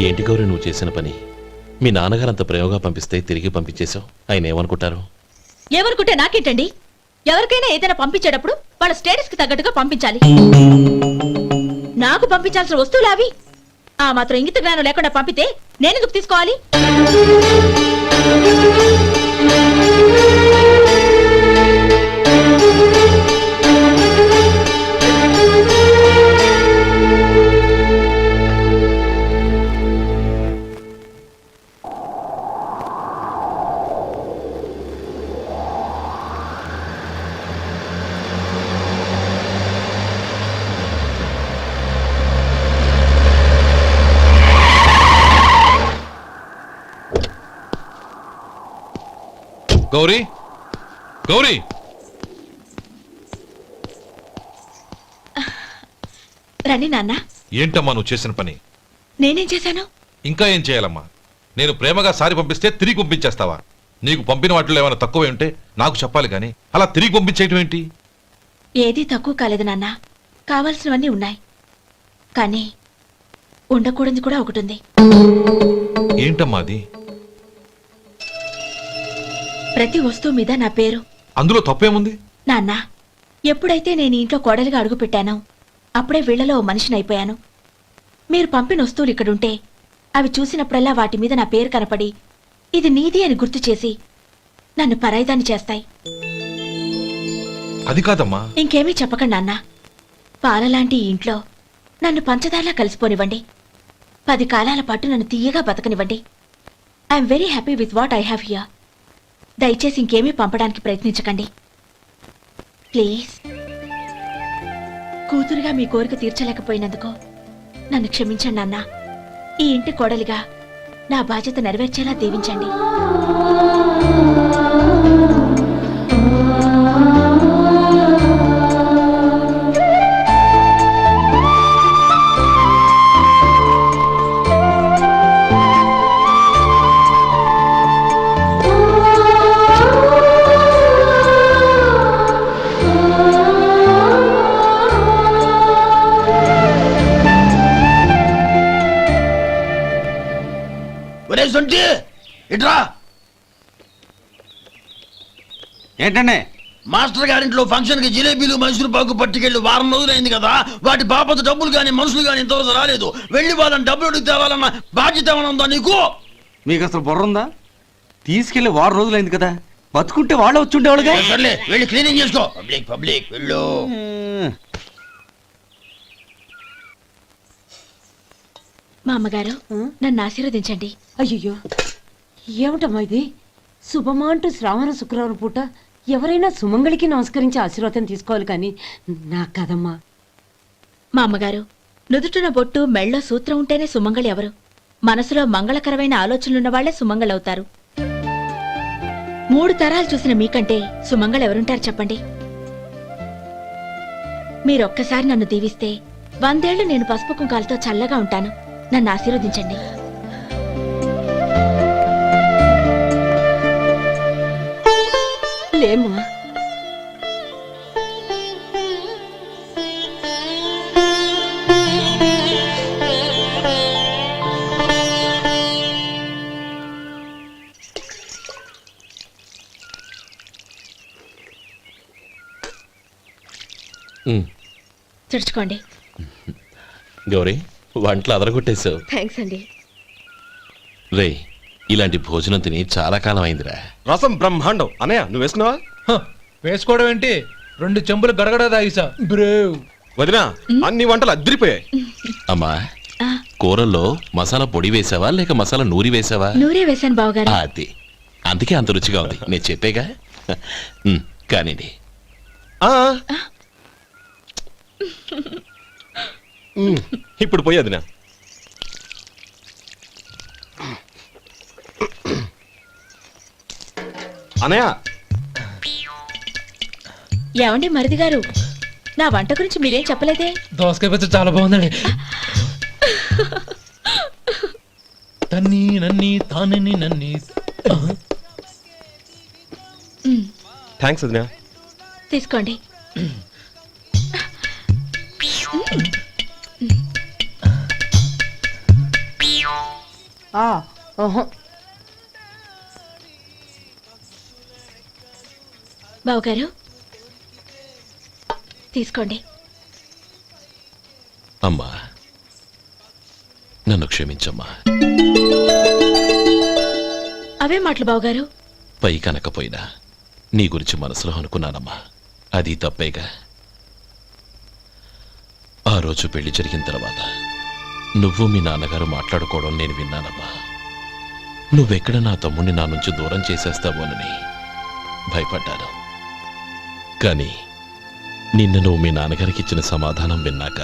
ఏంటి గౌరీ నువ్వు చేసిన పని? మీ నాన్నగారు అంత ప్రేమగా పంపిస్తే తిరిగి పంపించేశావు. ఆయన ఏమనుకుంటారు? ఏమనుకుంటే నాకేంటండి? ఎవరికైనా ఏదైనా పంపించేటప్పుడు వాళ్ళ స్టేటస్ కి తగ్గట్టుగా పంపించాలి. నాకు పంపించాల్సిన వస్తువులు అవి. ఆ మాత్రం ఇంగిత జ్ఞానం లేకుండా పంపితే నేనెందుకు తీసుకోవాలి? గౌరీ, గౌరీ, రండి నాన్న. ఏంటమ్మా నువ్వు చేసిన పని? నేనేం చేశాను? ఇంకా ఏం చేయాలమ్మా? నేను ప్రేమగా సారి పంపిస్తే తిరిగి పంపించేస్తావా? నీకు పంపిన వాటిలో ఏమైనా తక్కువ ఉంటే నాకు చెప్పాలి కానీ అలా తిరిగి పంపించేయటం ఏంటి? ఏదీ తక్కువ కాలేదు నాన్న, కావాల్సినవన్నీ ఉన్నాయి. కానీ ఉండకూడదు కూడా ఒకటి ఉంది. ఏంటమ్మా అది? ప్రతి వస్తువు మీద నా పేరు. అందులో తప్పేముంది? నాన్న, ఎప్పుడైతే నేను ఇంట్లో కోడలిగా అడుగు పెట్టానో అప్పుడే వీళ్లలో ఓ మనిషిని అయిపోయాను. మీరు పంపిన వస్తువులు ఇక్కడుంటే అవి చూసినప్పుడల్లా వాటి మీద నా పేరు కనపడి ఇది నీది అని గుర్తు చేసి నన్ను పరాయిదాన్ని చేస్తాయి. అది కాదమ్మా. ఇంకేమీ చెప్పకండి నాన్న. పాలలాంటి ఈ ఇంట్లో నన్ను పంచదారలా కలిసిపోనివ్వండి. 10 కాలాల పాటు నన్ను తీయగా బతకనివ్వండి. I'm very happy with what I have here. దయచేసి ఇంకేమీ పంపడానికి ప్రయత్నించకండి ప్లీజ్. కూతురుగా మీ కోరిక తీర్చలేకపోయినందుకు నన్ను క్షమించండి నాన్న. ఈ ఇంటి కోడలిగా నా బాధ్యత నెరవేర్చేలా దీవించండి. ఇట్రా. ఏంటండి? మాస్టర్ గారింట్లో ఫంక్షన్ కి జిలేబీలు మైసూరు పాకు పట్టుకెళ్ళి వారం రోజులైంది కదా. వాటి బాపత డబ్బులు కానీ మనుషులు కానీ ఇంతవరకు రాలేదు. వెళ్ళి వాళ్ళని డబ్బులు అడిగి తేవాలన్న బాధ్యత ఏమైనా ఉందా నీకు? మీకు అసలు బుర్ర ఉందా? తీసుకెళ్లి 6 రోజులైంది కదా, బతుకుంటే వాళ్ళు వచ్చి ఉండేవాళ్ళుగా. సర్లే, వెళ్ళి క్లీనింగ్ చేసుకో. పబ్లిక్ వెళ్ళు. మా అమ్మగారు నన్ను ఆశీర్వదించండి. అయ్యో ఏమిటమ్మా ఇది? శుభమా అంటూ శ్రావణ శుక్రవారం పూట ఎవరైనా సుమంగళికి నమస్కరించి ఆశీర్వాదం తీసుకోవాలి కానీ నాకు కదమ్మా. మా అమ్మగారు, నుదుటిన బొట్టు మెళ్ళో సూత్రం ఉంటేనే సుమంగళి ఎవరు? మనసులో మంగళకరమైన ఆలోచనలున్న వాళ్లే సుమంగళవుతారు. 3 తరాలు చూసిన మీకంటే సుమంగళ ఎవరుంటారు చెప్పండి? మీరొక్కసారి నన్ను దీవిస్తే 100 ఏళ్లు నేను పసుపు కుంకాలతో చల్లగా ఉంటాను. నన్ను ఆశీర్వదించండి. లేమ్మా. తుడుచుకోండి. గౌరీ, వంటలు అదరగొట్టేశావు. థ్యాంక్స్ అండి. రే, ఇలాంటి భోజనం తిని చాలా కాలం అయిందిరా. రసం బ్రహ్మాండం. అనయ్య నువ్వు వేసుకున్నావా? వేసుకోవడం ఏంటి, 2 చెంబులు గడగడ తాగిసా. బ్రేవ్ వదినా, అన్ని వంటలు అద్దరిపోయాయి. అమ్మా, కూరల్లో మసాలా పొడి వేసావా లేక మసాలా నూరి వేసావా? నూరే వేశాను బావగారు. అది అందుకే అంత రుచిగా ఉంది. నేను చెప్పేగా. కానివ్వండి. ఇప్పుడు పోయి వదినా. అనయ్య, ఏమండి మరిది గారు, నా వంట గురించి మీరేం చెప్పలేదే? దోసకాయ పచ్చడి చాలా బాగుందండి. తన్ని నన్ని తానని నన్ని. థ్యాంక్స్ వదినా. తీసుకోండి. బావగారు తీసుకోండి. అమ్మా, నన్ను క్షమించమ్మా. అవే మాటలు బావగారు. పై కనకపోయినా నీ గురించి మనసులో అనుకున్నానమ్మా. అది తప్పేగా. ఆ రోజు పెళ్లి జరిగిన తర్వాత నువ్వు మీ నాన్నగారు మాట్లాడుకోవడం నేను విన్నానమ్మా. నువ్వెక్కడ నా తమ్ముడిని నా నుంచి దూరం చేసేస్తావోనని భయపడ్డాను. కానీ నిన్న నువ్వు మీ నాన్నగారికి ఇచ్చిన సమాధానం విన్నాక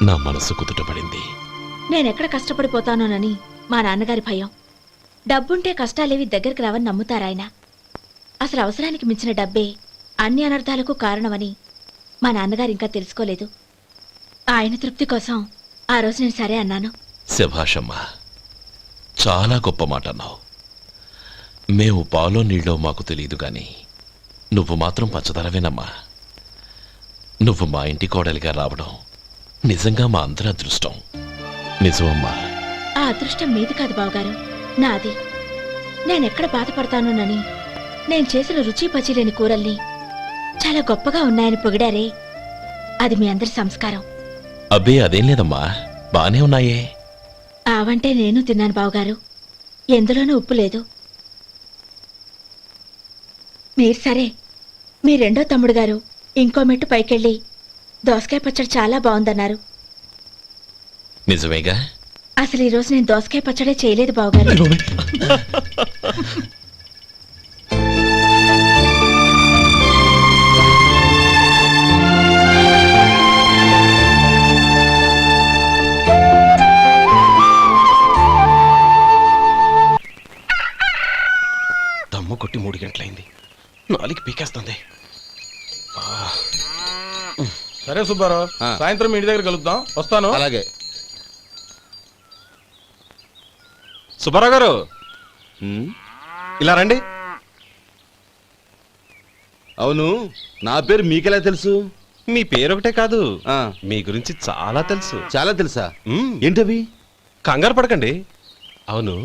నా మనసు కుదుటపడింది. నేనెక్కడ కష్టపడిపోతానోనని మా నాన్నగారి భయం. డబ్బుంటే కష్టాలేవి దగ్గరికి రావని నమ్ముతారాయన. అసలు అవసరానికి మించిన డబ్బే అన్ని అనర్థాలకు కారణమని మా నాన్నగారు ఇంకా తెలుసుకోలేదు. ఆయన తృప్తి కోసం ఆ రోజు నేను సరే అన్నాను. శభాషమ్మా, చాలా గొప్ప మాట అన్నావు. మేము పాలో నీళ్ళో మాకు తెలియదు గాని నువ్వు మాత్రం పచ్చదరవేనమ్మా. నువ్వు మా ఇంటి కోడలిగా రావడం నిజంగా మా అందరి అదృష్టం. నిజమమ్మా. ఆ అదృష్టం మీది కాదు బావగారు, నాది. నేనెక్కడ బాధపడతానోనని నేను చేసిన రుచి పచిలేని కూరల్ని చాలా గొప్పగా ఉన్నాయని పొగిడారే, అది మీ అందరి సంస్కారం. అబ్బే అదేం లేదమ్మా, బానే ఉన్నాయే. ఆవంటే నేను తిన్నాను బావగారు, ఎందులోనూ ఉప్పు లేదు. మీరు సరే, మీ రెండో తమ్ముడు గారు ఇంకో మెట్టు పైకెళ్ళి దోసకాయ పచ్చడి చాలా బాగుందన్నారు. నిజమేగా? అసలు ఈ రోజు నేను దోసకాయ పచ్చడే చేయలేదు బావగారు. దమ్ము కొట్టి 3 గంటలైంది. 4కి పీకేస్తుంది. సరే సుబ్బారావు, సాయంత్రం ఇంటి దగ్గర కలుద్దాం. వస్తాను. అలాగే. సుబ్బారావు గారు, ఇలా రండి. అవును, నా పేరు మీకెలా తెలుసు? మీ పేరు ఒకటే కాదు, మీ గురించి చాలా తెలుసు. చాలా తెలుసా? ఏంటవి? కంగారు పడకండి. అవును,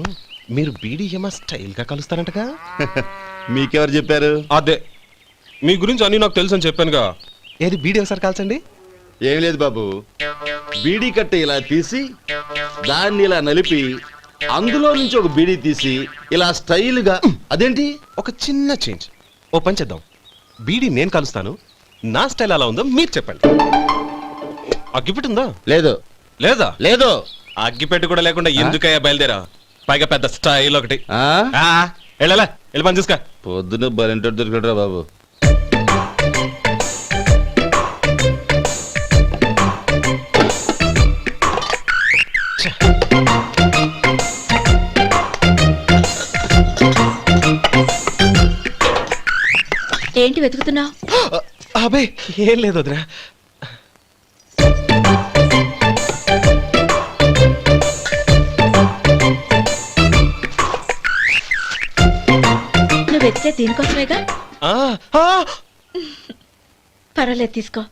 మీరు బీడీఎం స్టైల్ గా కలుస్తారంటగా? మీకెవరు చెప్పారు? అదే, మీ గురించి అన్ని నాకు తెలుసు అని చెప్పానుగా. ఏది బీడీ ఒకసారి కాల్చండి. ఏం లేదు బాబు, బీడీ కట్ట ఇలా తీసి దాన్ని ఇలా నలిపి అందులో నుంచి ఒక బీడీ తీసి ఇలా స్టైల్గా. అదేంటి? ఒక చిన్న చేంజ్. ఓ పని చేద్దాం, బీడీ నేను కలుస్తాను, నా స్టైల్ అలా ఉందో మీరు చెప్పండి. అగ్గిపెట్టి ఉందా? లేదు. లేదా? లేదు. అగ్గిపెట్టు కూడా లేకుండా ఎందుకయ్యా బయలుదేరా? పైగా పెద్ద స్టైల్ ఒకటి. వెళ్ళాలా వెళ్ళి పని చూసుకో. పొద్దున బలింటోడు దొరికడరా బాబు. ఏంటి వెతుకుతున్నావు? అబే ఏం లేదు వదినా. నువ్వు వెతికే దీనికోసమేగా. పర్వాలేదు, తీసుకో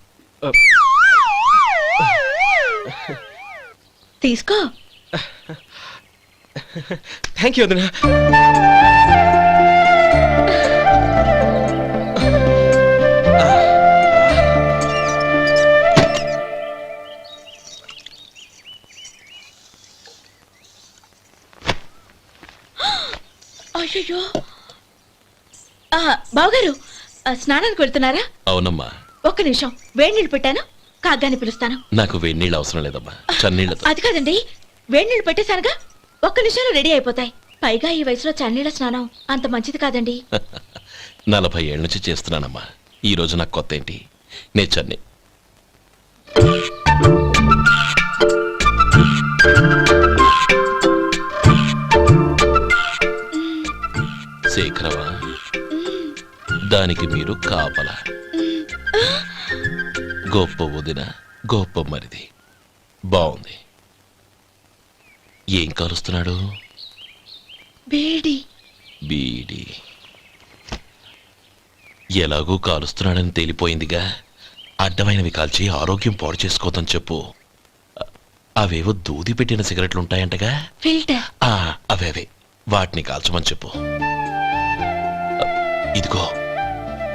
తీసుకో. థ్యాంక్ యూ వదినా. అయ్యో, బావగారు స్నానానికి వెళ్తున్నారా? అవునమ్మా. ఒక్క నిమిషం, వేడి నీళ్ళు పెట్టాను, కాగ్గాని పిలుస్తాను. నాకు వేడినీళ్ళు అవసరం లేదమ్మా, చన్నీళ్ళతో. అది కాదండి, వేడి నీళ్ళు పెట్టేశానుగా, ఒక్క నిమిషంలో రెడీ అయిపోతాయి. పైగా ఈ వయసులో చన్నీళ్ళ స్నానం అంత మంచిది కాదండి. 40 ఏళ్ళ నుంచి చేస్తున్నానమ్మా. ఈ రోజు నాకు కొత్త ఏంటి? నే చన్ని. శేఖరవా, దానికి మీరు కాపలా. గొప్ప వదిన, గొప్ప మరిది. బాగుంది. ఏం కాలుస్తున్నాడు? బీడి. బీడి ఎలాగూ కాలుస్తున్నాడని తేలిపోయిందిగా. అడ్డమైనవి కాల్చి ఆరోగ్యం పాడు చేసుకోదని చెప్పు. అవేవో దూది పెట్టిన సిగరెట్లు ఉంటాయంటగా, ఫిల్టర్. అవే వాటిని కాల్చమని చెప్పు. ఇదిగో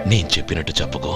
నేను చెప్పినట్టు చెప్పుకో.